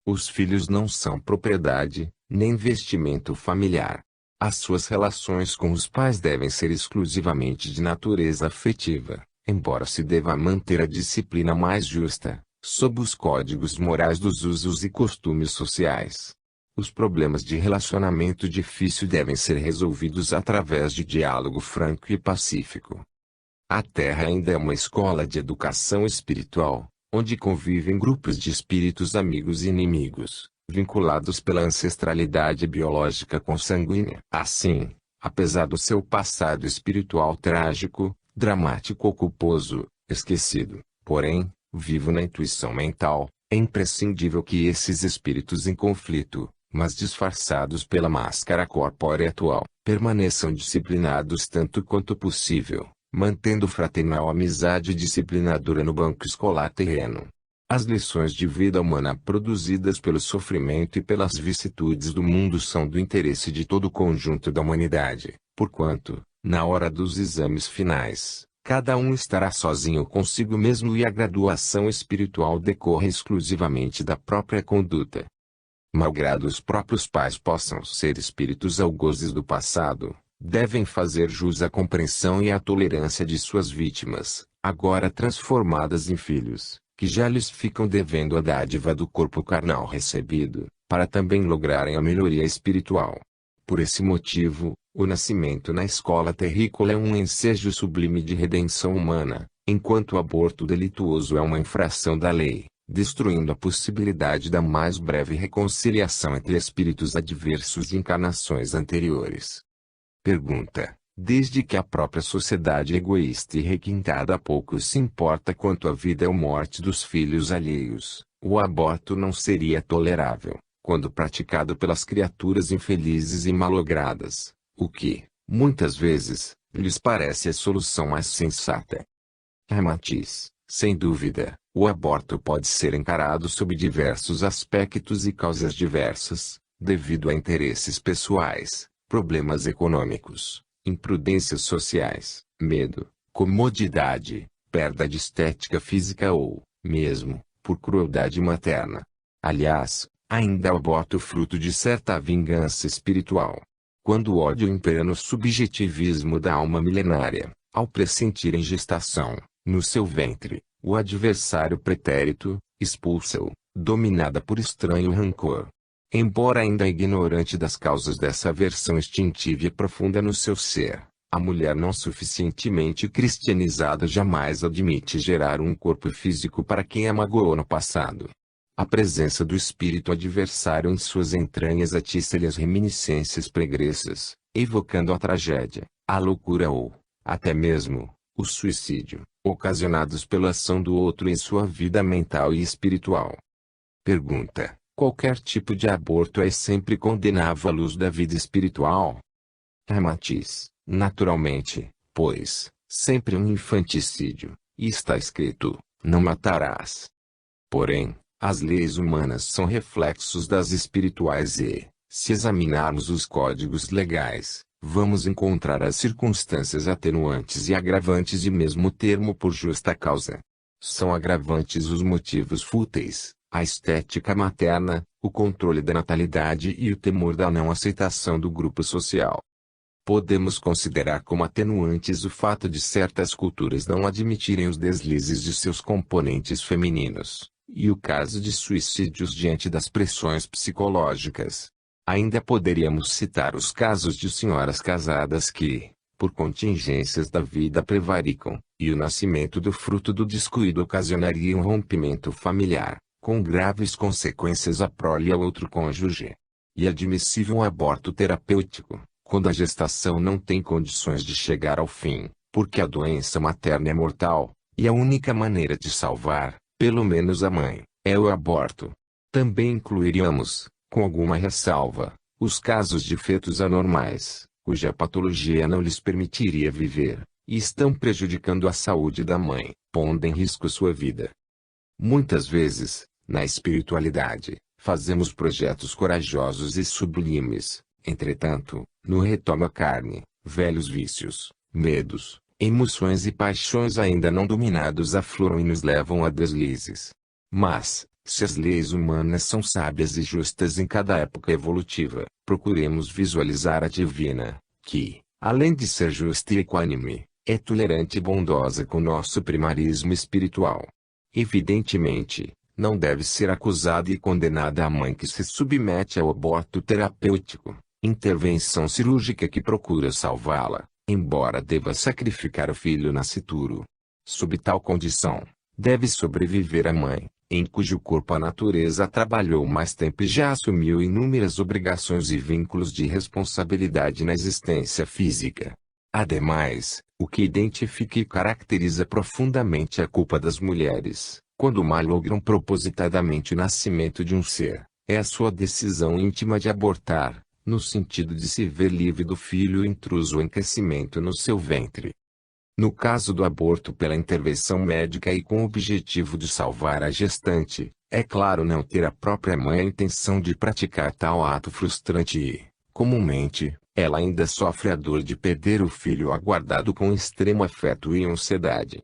Os filhos não são propriedade, nem investimento familiar. As suas relações com os pais devem ser exclusivamente de natureza afetiva, embora se deva manter a disciplina mais justa, sob os códigos morais dos usos e costumes sociais. Os problemas de relacionamento difícil devem ser resolvidos através de diálogo franco e pacífico. A Terra ainda é uma escola de educação espiritual, onde convivem grupos de espíritos amigos e inimigos, vinculados pela ancestralidade biológica consanguínea. Assim, apesar do seu passado espiritual trágico, dramático ou culposo, esquecido, porém, vivo na intuição mental, é imprescindível que esses espíritos em conflito, mas disfarçados pela máscara corpórea atual, permaneçam disciplinados tanto quanto possível, mantendo fraternal amizade disciplinadora no banco escolar terreno. As lições de vida humana produzidas pelo sofrimento e pelas vicissitudes do mundo são do interesse de todo o conjunto da humanidade, porquanto, na hora dos exames finais, cada um estará sozinho consigo mesmo e a graduação espiritual decorre exclusivamente da própria conduta. Malgrado os próprios pais possam ser espíritos algozes do passado, devem fazer jus à compreensão e à tolerância de suas vítimas, agora transformadas em filhos, que já lhes ficam devendo a dádiva do corpo carnal recebido, para também lograrem a melhoria espiritual. Por esse motivo, o nascimento na escola terrícola é um ensejo sublime de redenção humana, enquanto o aborto delituoso é uma infração da lei, destruindo a possibilidade da mais breve reconciliação entre espíritos adversos de encarnações anteriores. Pergunta: desde que a própria sociedade egoísta e requintada pouco se importa quanto à vida ou morte dos filhos alheios, o aborto não seria tolerável, quando praticado pelas criaturas infelizes e malogradas, o que, muitas vezes, lhes parece a solução mais sensata. Ramatiz: sem dúvida, o aborto pode ser encarado sob diversos aspectos e causas diversas, devido a interesses pessoais, problemas econômicos, imprudências sociais, medo, comodidade, perda de estética física ou, mesmo, por crueldade materna. Aliás, ainda o aborto fruto de certa vingança espiritual. Quando o ódio impera no subjetivismo da alma milenária, ao pressentir em gestação, no seu ventre, o adversário pretérito, expulsa-o, dominada por estranho rancor. Embora ainda ignorante das causas dessa aversão instintiva e profunda no seu ser, a mulher não suficientemente cristianizada jamais admite gerar um corpo físico para quem a magoou no passado. A presença do espírito adversário em suas entranhas atiça-lhe as reminiscências pregressas, evocando a tragédia, a loucura ou, até mesmo, o suicídio, ocasionados pela ação do outro em sua vida mental e espiritual. Pergunta: qualquer tipo de aborto é sempre condenável à luz da vida espiritual? Ramatiz: naturalmente, pois, sempre um infanticídio, e está escrito, não matarás. Porém, as leis humanas são reflexos das espirituais e, se examinarmos os códigos legais, vamos encontrar as circunstâncias atenuantes e agravantes de mesmo termo por justa causa. São agravantes os motivos fúteis, a estética materna, o controle da natalidade e o temor da não aceitação do grupo social. Podemos considerar como atenuantes o fato de certas culturas não admitirem os deslizes de seus componentes femininos, e o caso de suicídios diante das pressões psicológicas. Ainda poderíamos citar os casos de senhoras casadas que, por contingências da vida prevaricam, e o nascimento do fruto do descuido ocasionaria um rompimento familiar, com graves consequências à prole e ao outro cônjuge. E admissível um aborto terapêutico, quando a gestação não tem condições de chegar ao fim, porque a doença materna é mortal, e a única maneira de salvar, pelo menos a mãe, é o aborto. Também incluiríamos, com alguma ressalva, os casos de fetos anormais, cuja patologia não lhes permitiria viver, e estão prejudicando a saúde da mãe, pondo em risco sua vida. Muitas vezes, na espiritualidade, fazemos projetos corajosos e sublimes. Entretanto, no retoma carne, velhos vícios, medos, emoções e paixões ainda não dominados afloram e nos levam a deslizes. Mas, se as leis humanas são sábias e justas em cada época evolutiva, procuremos visualizar a divina, que, além de ser justa e equânime, é tolerante e bondosa com nosso primarismo espiritual. Evidentemente, não deve ser acusada e condenada a mãe que se submete ao aborto terapêutico, intervenção cirúrgica que procura salvá-la, embora deva sacrificar o filho nascituro. Sob tal condição, deve sobreviver a mãe, em cujo corpo a natureza trabalhou mais tempo e já assumiu inúmeras obrigações e vínculos de responsabilidade na existência física. Ademais, o que identifica e caracteriza profundamente a culpa das mulheres, quando malogram propositadamente o nascimento de um ser, é a sua decisão íntima de abortar, no sentido de se ver livre do filho intruso em crescimento no seu ventre. No caso do aborto pela intervenção médica e com o objetivo de salvar a gestante, é claro não ter a própria mãe a intenção de praticar tal ato frustrante e, comumente, ela ainda sofre a dor de perder o filho aguardado com extremo afeto e ansiedade.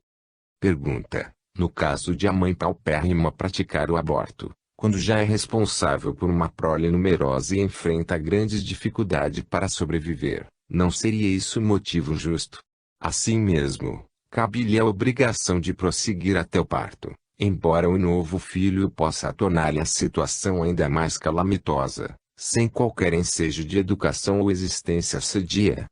Pergunta: no caso de a mãe paupérrima praticar o aborto, quando já é responsável por uma prole numerosa e enfrenta grandes dificuldades para sobreviver, não seria isso motivo justo? Assim mesmo, cabe-lhe a obrigação de prosseguir até o parto, embora o novo filho possa tornar-lhe a situação ainda mais calamitosa, sem qualquer ensejo de educação ou existência sadia.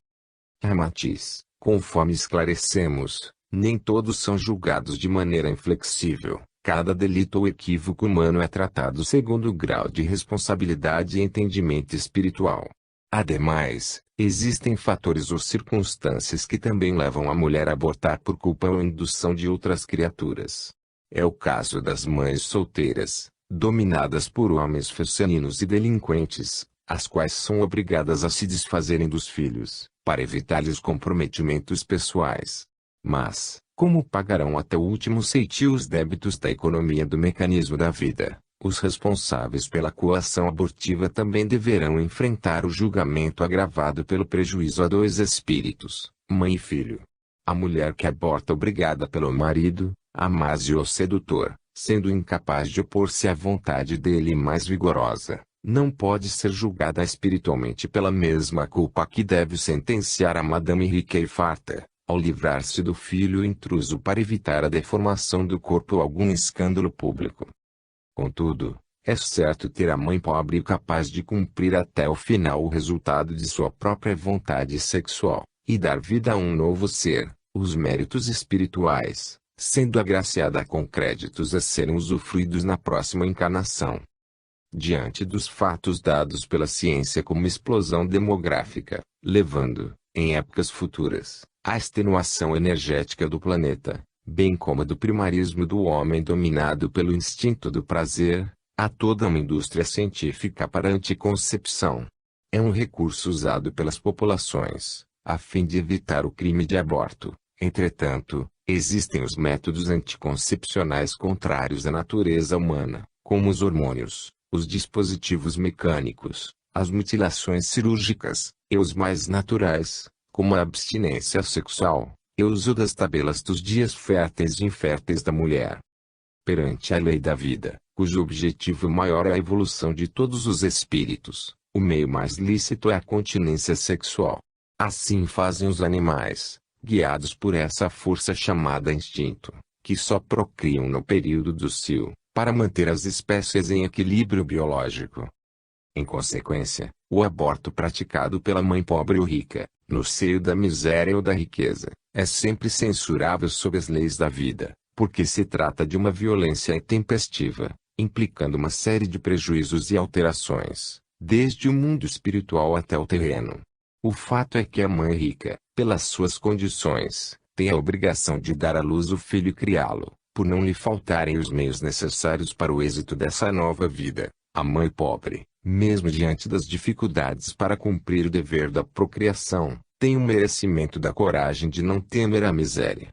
Matiz: conforme esclarecemos, nem todos são julgados de maneira inflexível. Cada delito ou equívoco humano é tratado segundo o grau de responsabilidade e entendimento espiritual. Ademais, existem fatores ou circunstâncias que também levam a mulher a abortar por culpa ou indução de outras criaturas. É o caso das mães solteiras, dominadas por homens feceninos e delinquentes, as quais são obrigadas a se desfazerem dos filhos, para evitar-lhes comprometimentos pessoais. Mas, como pagarão até o último ceitio os débitos da economia do mecanismo da vida, os responsáveis pela coação abortiva também deverão enfrentar o julgamento agravado pelo prejuízo a dois espíritos, mãe e filho. A mulher que aborta obrigada pelo marido, amase-o sedutor, sendo incapaz de opor-se à vontade dele mais vigorosa, não pode ser julgada espiritualmente pela mesma culpa que deve sentenciar a madame rica e farta, ao livrar-se do filho intruso para evitar a deformação do corpo ou algum escândalo público. Contudo, é certo ter a mãe pobre e capaz de cumprir até o final o resultado de sua própria vontade sexual, e dar vida a um novo ser, os méritos espirituais, sendo agraciada com créditos a serem usufruídos na próxima encarnação. Diante dos fatos dados pela ciência como explosão demográfica, levando, em épocas futuras, à extenuação energética do planeta, bem como do primarismo do homem dominado pelo instinto do prazer, há toda uma indústria científica para a anticoncepção. É um recurso usado pelas populações, a fim de evitar o crime de aborto. Entretanto, existem os métodos anticoncepcionais contrários à natureza humana, como os hormônios, os dispositivos mecânicos, as mutilações cirúrgicas, e os mais naturais, como a abstinência sexual, e uso das tabelas dos dias férteis e inférteis da mulher. Perante a lei da vida, cujo objetivo maior é a evolução de todos os espíritos, o meio mais lícito é a continência sexual. Assim fazem os animais, guiados por essa força chamada instinto, que só procriam no período do cio, para manter as espécies em equilíbrio biológico. Em consequência, o aborto praticado pela mãe pobre ou rica, no seio da miséria ou da riqueza, é sempre censurável sob as leis da vida, porque se trata de uma violência intempestiva, implicando uma série de prejuízos e alterações, desde o mundo espiritual até o terreno. O fato é que a mãe rica, pelas suas condições, tem a obrigação de dar à luz o filho e criá-lo, por não lhe faltarem os meios necessários para o êxito dessa nova vida. A mãe pobre, mesmo diante das dificuldades para cumprir o dever da procriação, tem o merecimento da coragem de não temer a miséria.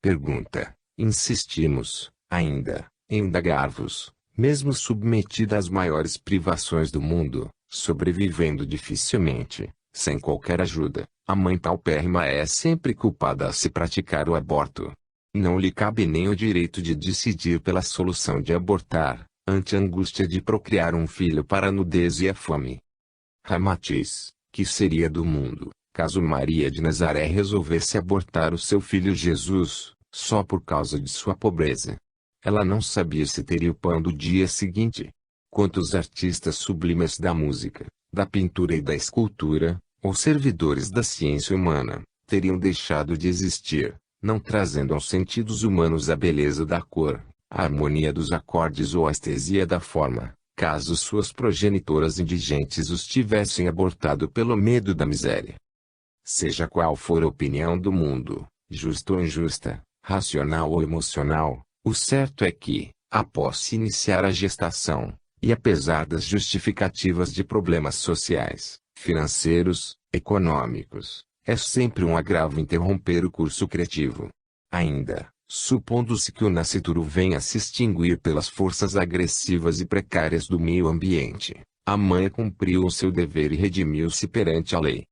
Pergunta: insistimos, ainda, em indagar-vos, mesmo submetida às maiores privações do mundo, sobrevivendo dificilmente, sem qualquer ajuda, a mãe paupérrima é sempre culpada a se praticar o aborto. Não lhe cabe nem o direito de decidir pela solução de abortar, ante a angústia de procriar um filho para a nudez e a fome. Ramatiz, que seria do mundo, caso Maria de Nazaré resolvesse abortar o seu filho Jesus, só por causa de sua pobreza? Ela não sabia se teria o pão do dia seguinte. Quantos artistas sublimes da música, da pintura e da escultura, ou servidores da ciência humana, teriam deixado de existir, não trazendo aos sentidos humanos a beleza da cor, a harmonia dos acordes ou a estesia da forma, caso suas progenitoras indigentes os tivessem abortado pelo medo da miséria? Seja qual for a opinião do mundo, justa ou injusta, racional ou emocional, o certo é que, após se iniciar a gestação, e apesar das justificativas de problemas sociais, financeiros, econômicos, é sempre um agravo interromper o curso criativo. Ainda, supondo-se que o nascituro venha a se extinguir pelas forças agressivas e precárias do meio ambiente, a mãe cumpriu o seu dever e redimiu-se perante a lei.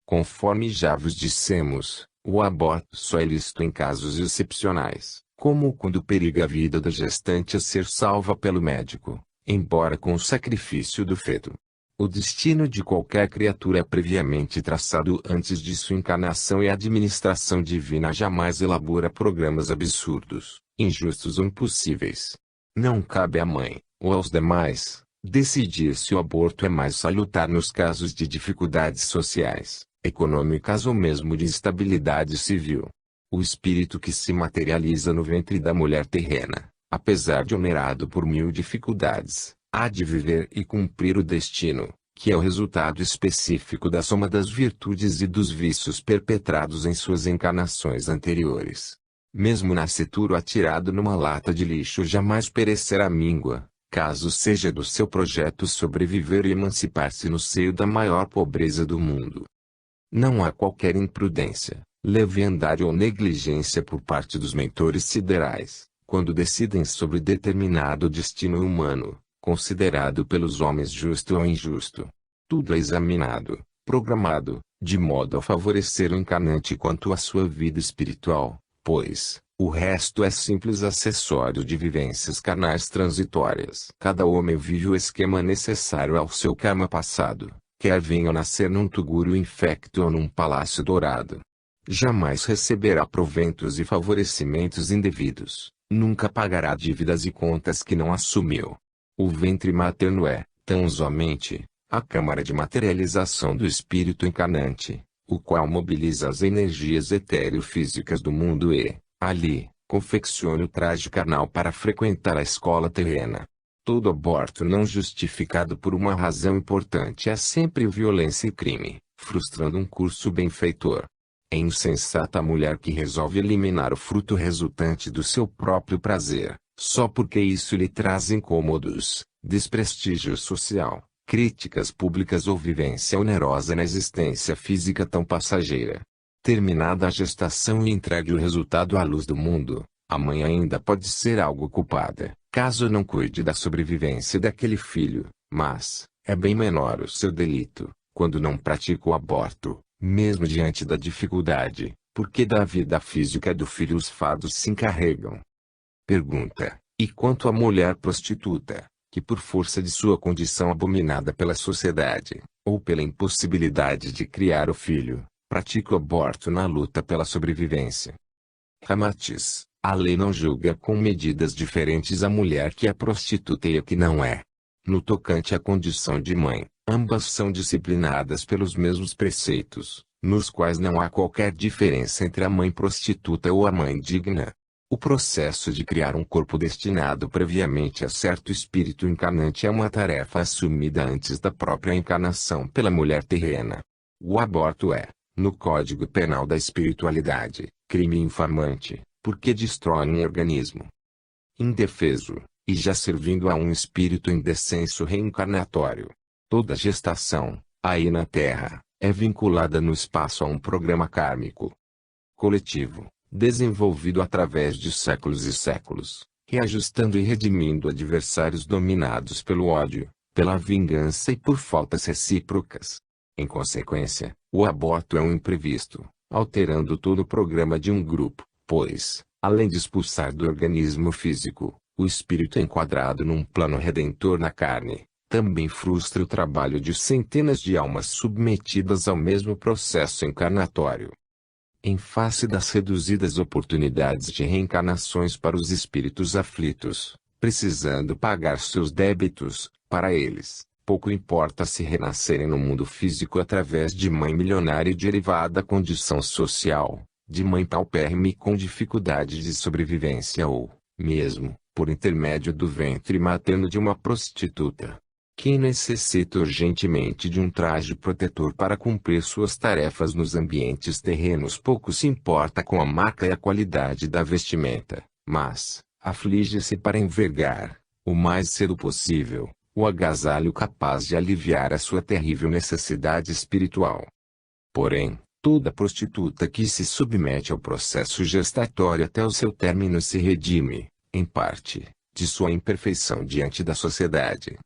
Conforme já vos dissemos, o aborto só é lícito em casos excepcionais, como quando periga a vida da gestante a ser salva pelo médico, embora com o sacrifício do feto. O destino de qualquer criatura é previamente traçado antes de sua encarnação e a administração divina jamais elabora programas absurdos, injustos ou impossíveis. Não cabe à mãe, ou aos demais, decidir se o aborto é mais salutar nos casos de dificuldades sociais, econômicas ou mesmo de instabilidade civil. O espírito que se materializa no ventre da mulher terrena, apesar de onerado por mil dificuldades, há de viver e cumprir o destino, que é o resultado específico da soma das virtudes e dos vícios perpetrados em suas encarnações anteriores. Mesmo nascituro atirado numa lata de lixo jamais perecerá míngua, caso seja do seu projeto sobreviver e emancipar-se no seio da maior pobreza do mundo. Não há qualquer imprudência, leviandade ou negligência por parte dos mentores siderais, quando decidem sobre determinado destino humano, considerado pelos homens justo ou injusto. Tudo é examinado, programado, de modo a favorecer o encarnante quanto à sua vida espiritual, pois, o resto é simples acessório de vivências carnais transitórias. Cada homem vive o esquema necessário ao seu karma passado, quer venha nascer num tugúrio infecto ou num palácio dourado. Jamais receberá proventos e favorecimentos indevidos, nunca pagará dívidas e contas que não assumiu. O ventre materno é, tão somente, a câmara de materialização do espírito encarnante, o qual mobiliza as energias etéreo-físicas do mundo e, ali, confecciona o traje carnal para frequentar a escola terrena. Todo aborto não justificado por uma razão importante é sempre violência e crime, frustrando um curso benfeitor. É insensata a mulher que resolve eliminar o fruto resultante do seu próprio prazer, só porque isso lhe traz incômodos, desprestígio social, críticas públicas ou vivência onerosa na existência física tão passageira. Terminada a gestação e entregue o resultado à luz do mundo, a mãe ainda pode ser algo culpada, caso não cuide da sobrevivência daquele filho, mas, é bem menor o seu delito, quando não pratica o aborto, mesmo diante da dificuldade, Porque da vida física do filho os fardos se encarregam. Pergunta: e quanto à mulher prostituta, que por força de sua condição abominada pela sociedade, ou pela impossibilidade de criar o filho, pratica o aborto na luta pela sobrevivência? Ramatiz: a lei não julga com medidas diferentes a mulher que é prostituta e a que não é. No tocante à condição de mãe, ambas são disciplinadas pelos mesmos preceitos, nos quais não há qualquer diferença entre a mãe prostituta ou a mãe digna. O processo de criar um corpo destinado previamente a certo espírito encarnante é uma tarefa assumida antes da própria encarnação pela mulher terrena. O aborto é, no Código Penal da Espiritualidade, crime infamante, porque destrói um organismo indefeso, e já servindo a um espírito em descenso reencarnatório. Toda gestação, aí na Terra, é vinculada no espaço a um programa kármico coletivo, desenvolvido através de séculos e séculos, reajustando e redimindo adversários dominados pelo ódio, pela vingança e por faltas recíprocas. Em consequência, o aborto é um imprevisto, alterando todo o programa de um grupo, pois, além de expulsar do organismo físico, o espírito enquadrado num plano redentor na carne, também frustra o trabalho de centenas de almas submetidas ao mesmo processo encarnatório. Em face das reduzidas oportunidades de reencarnações para os espíritos aflitos, precisando pagar seus débitos, para eles, pouco importa se renascerem no mundo físico através de mãe milionária e de elevada condição social, de mãe paupérrima com dificuldade de sobrevivência ou, mesmo, por intermédio do ventre materno de uma prostituta. Quem necessita urgentemente de um traje protetor para cumprir suas tarefas nos ambientes terrenos pouco se importa com a marca e a qualidade da vestimenta, mas aflige-se para envergar, o mais cedo possível, o agasalho capaz de aliviar a sua terrível necessidade espiritual. Porém, toda prostituta que se submete ao processo gestatório até o seu término se redime, em parte, de sua imperfeição diante da sociedade.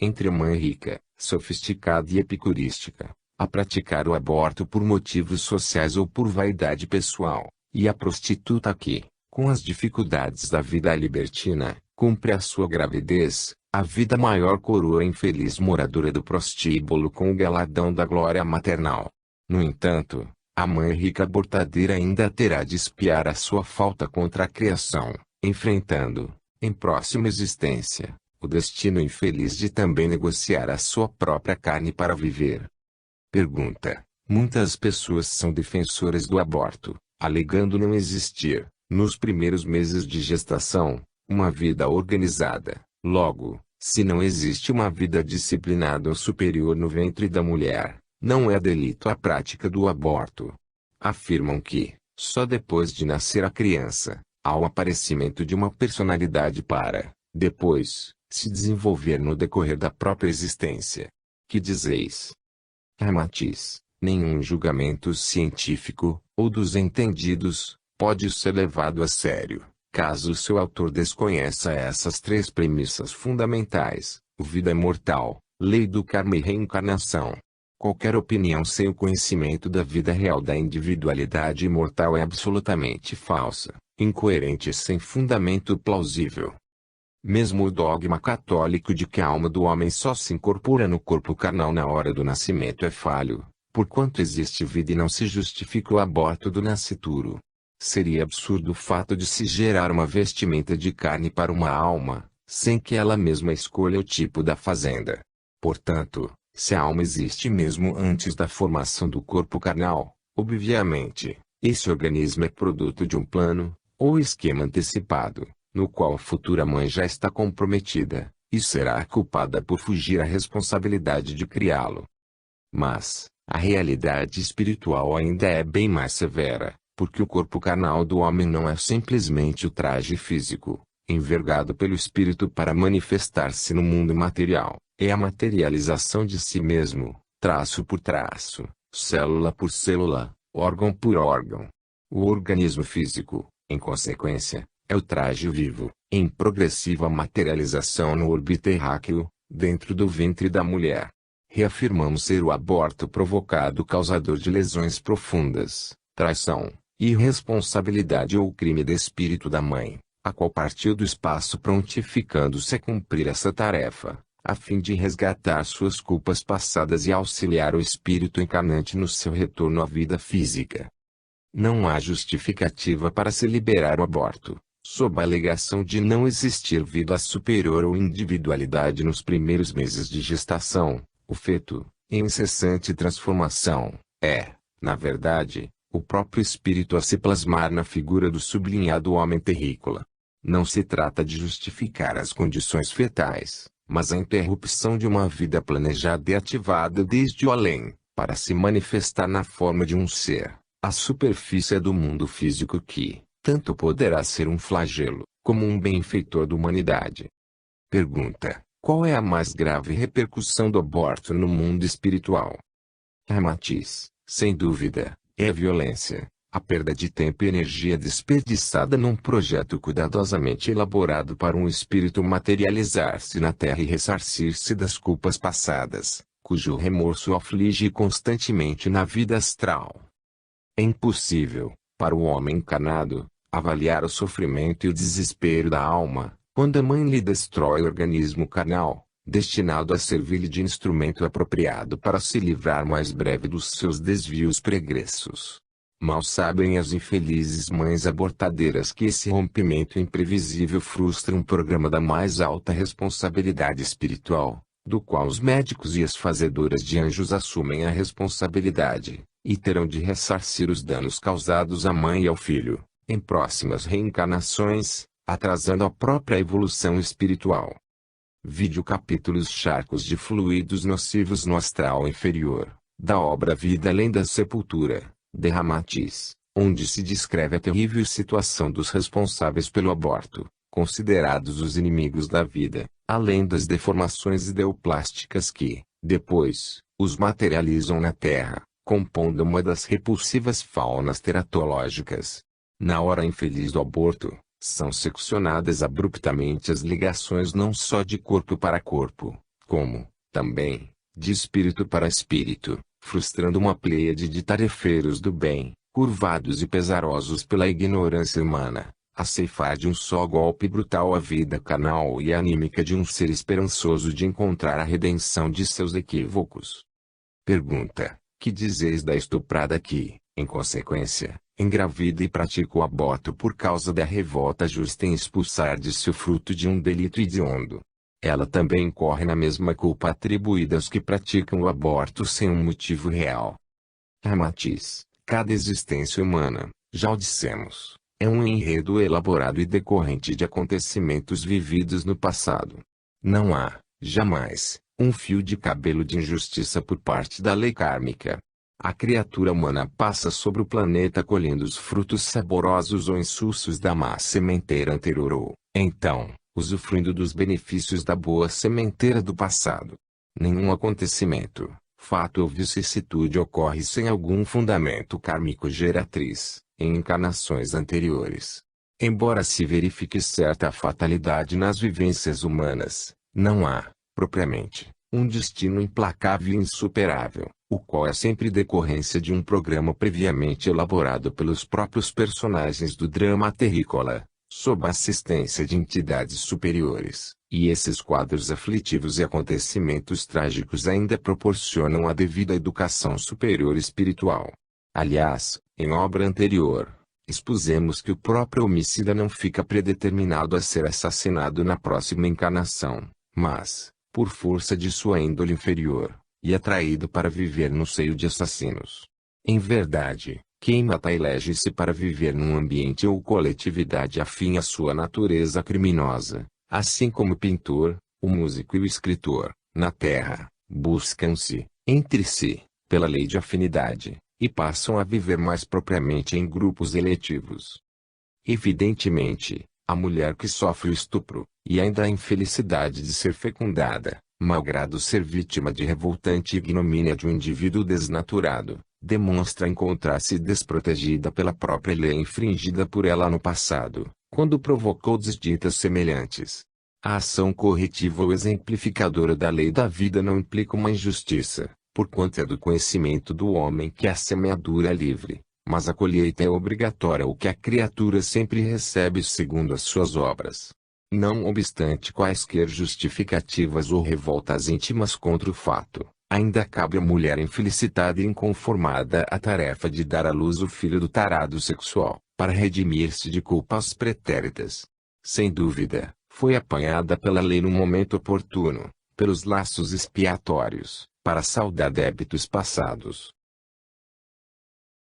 Entre a mãe rica, sofisticada e epicurística, a praticar o aborto por motivos sociais ou por vaidade pessoal, e a prostituta que, com as dificuldades da vida libertina, cumpre a sua gravidez, a vida maior coroa a infeliz moradora do prostíbulo com o galadão da glória maternal. No entanto, a mãe rica abortadeira ainda terá de expiar a sua falta contra a criação, enfrentando, em próxima existência, o destino infeliz de também negociar a sua própria carne para viver. Pergunta: muitas pessoas são defensoras do aborto, alegando não existir, nos primeiros meses de gestação, uma vida organizada. Logo, se não existe uma vida disciplinada ou superior no ventre da mulher, não é delito a prática do aborto. Afirmam que, só depois de nascer a criança, há o aparecimento de uma personalidade para, depois, se desenvolver no decorrer da própria existência. Que dizeis? Ramatiz: nenhum julgamento científico, ou dos entendidos, pode ser levado a sério, caso seu autor desconheça essas três premissas fundamentais: vida imortal, lei do karma e reencarnação. Qualquer opinião sem o conhecimento da vida real da individualidade imortal é absolutamente falsa, incoerente e sem fundamento plausível. Mesmo o dogma católico de que a alma do homem só se incorpora no corpo carnal na hora do nascimento é falho, porquanto existe vida e não se justifica o aborto do nascituro. Seria absurdo o fato de se gerar uma vestimenta de carne para uma alma, sem que ela mesma escolha o tipo da fazenda. Portanto, se a alma existe mesmo antes da formação do corpo carnal, obviamente, esse organismo é produto de um plano, ou esquema antecipado, no qual a futura mãe já está comprometida, e será culpada por fugir à responsabilidade de criá-lo. Mas, a realidade espiritual ainda é bem mais severa, porque o corpo carnal do homem não é simplesmente o traje físico, envergado pelo espírito para manifestar-se no mundo material, é a materialização de si mesmo, traço por traço, célula por célula, órgão por órgão. O organismo físico, em consequência, é o traje vivo, em progressiva materialização no orbe terráqueo, dentro do ventre da mulher. Reafirmamos ser o aborto provocado causador de lesões profundas, traição, irresponsabilidade ou crime de espírito da mãe, a qual partiu do espaço prontificando-se a cumprir essa tarefa, a fim de resgatar suas culpas passadas e auxiliar o espírito encarnante no seu retorno à vida física. Não há justificativa para se liberar o aborto, sob a alegação de não existir vida superior ou individualidade nos primeiros meses de gestação. O feto, em incessante transformação, é, na verdade, o próprio espírito a se plasmar na figura do sublinhado homem terrícola. Não se trata de justificar as condições fetais, mas a interrupção de uma vida planejada e ativada desde o além, para se manifestar na forma de um ser, à superfície do mundo físico que, tanto poderá ser um flagelo, como um benfeitor da humanidade. Pergunta: qual é a mais grave repercussão do aborto no mundo espiritual? Ramatiz: sem dúvida, é a violência, a perda de tempo e energia desperdiçada num projeto cuidadosamente elaborado para um espírito materializar-se na Terra e ressarcir-se das culpas passadas, cujo remorso aflige constantemente na vida astral. É impossível, para o homem encarnado, avaliar o sofrimento e o desespero da alma, quando a mãe lhe destrói o organismo carnal, destinado a servir-lhe de instrumento apropriado para se livrar mais breve dos seus desvios pregressos. Mal sabem as infelizes mães abortadeiras que esse rompimento imprevisível frustra um programa da mais alta responsabilidade espiritual, do qual os médicos e as fazedoras de anjos assumem a responsabilidade, e terão de ressarcir os danos causados à mãe e ao filho, em próximas reencarnações, atrasando a própria evolução espiritual. Vide o capítulo Os Charcos de Fluidos Nocivos no Astral Inferior, da obra Vida Além da Sepultura, de Ramatiz, onde se descreve a terrível situação dos responsáveis pelo aborto, considerados os inimigos da vida, além das deformações ideoplásticas que, depois, os materializam na Terra, compondo uma das repulsivas faunas teratológicas. Na hora infeliz do aborto, são seccionadas abruptamente as ligações não só de corpo para corpo, como, também, de espírito para espírito, frustrando uma pleiade de tarefeiros do bem, curvados e pesarosos pela ignorância humana, a ceifar de um só golpe brutal a vida carnal e anímica de um ser esperançoso de encontrar a redenção de seus equívocos. Pergunta: que dizeis da estuprada que, em consequência, engravida e pratica o aborto por causa da revolta justa em expulsar de si o fruto de um delito hediondo? Ela também incorre na mesma culpa atribuída aos que praticam o aborto sem um motivo real. Ramatiz: cada existência humana, já o dissemos, é um enredo elaborado e decorrente de acontecimentos vividos no passado. Não há, jamais, um fio de cabelo de injustiça por parte da lei kármica. A criatura humana passa sobre o planeta colhendo os frutos saborosos ou insulsos da má sementeira anterior ou, então, usufruindo dos benefícios da boa sementeira do passado. Nenhum acontecimento, fato ou vicissitude ocorre sem algum fundamento kármico geratriz, em encarnações anteriores. Embora se verifique certa fatalidade nas vivências humanas, não há, propriamente, um destino implacável e insuperável, o qual é sempre decorrência de um programa previamente elaborado pelos próprios personagens do drama terrícola, sob a assistência de entidades superiores, e esses quadros aflitivos e acontecimentos trágicos ainda proporcionam a devida educação superior espiritual. Aliás, em obra anterior, expusemos que o próprio homicida não fica predeterminado a ser assassinado na próxima encarnação, mas, por força de sua índole inferior, e atraído para viver no seio de assassinos. Em verdade, quem mata elege-se para viver num ambiente ou coletividade afim à sua natureza criminosa, assim como o pintor, o músico e o escritor, na Terra, buscam-se, entre si, pela lei de afinidade, e passam a viver mais propriamente em grupos eletivos. Evidentemente, a mulher que sofre o estupro, e ainda a infelicidade de ser fecundada, malgrado ser vítima de revoltante ignomínia de um indivíduo desnaturado, demonstra encontrar-se desprotegida pela própria lei infringida por ela no passado, quando provocou desditas semelhantes. A ação corretiva ou exemplificadora da lei da vida não implica uma injustiça, porquanto é do conhecimento do homem que a semeadura é livre, mas a colheita é obrigatória, o que a criatura sempre recebe segundo as suas obras. Não obstante quaisquer justificativas ou revoltas íntimas contra o fato, ainda cabe à mulher infelicitada e inconformada a tarefa de dar à luz o filho do tarado sexual, para redimir-se de culpas pretéritas. Sem dúvida, foi apanhada pela lei no momento oportuno, pelos laços expiatórios, para saldar débitos passados.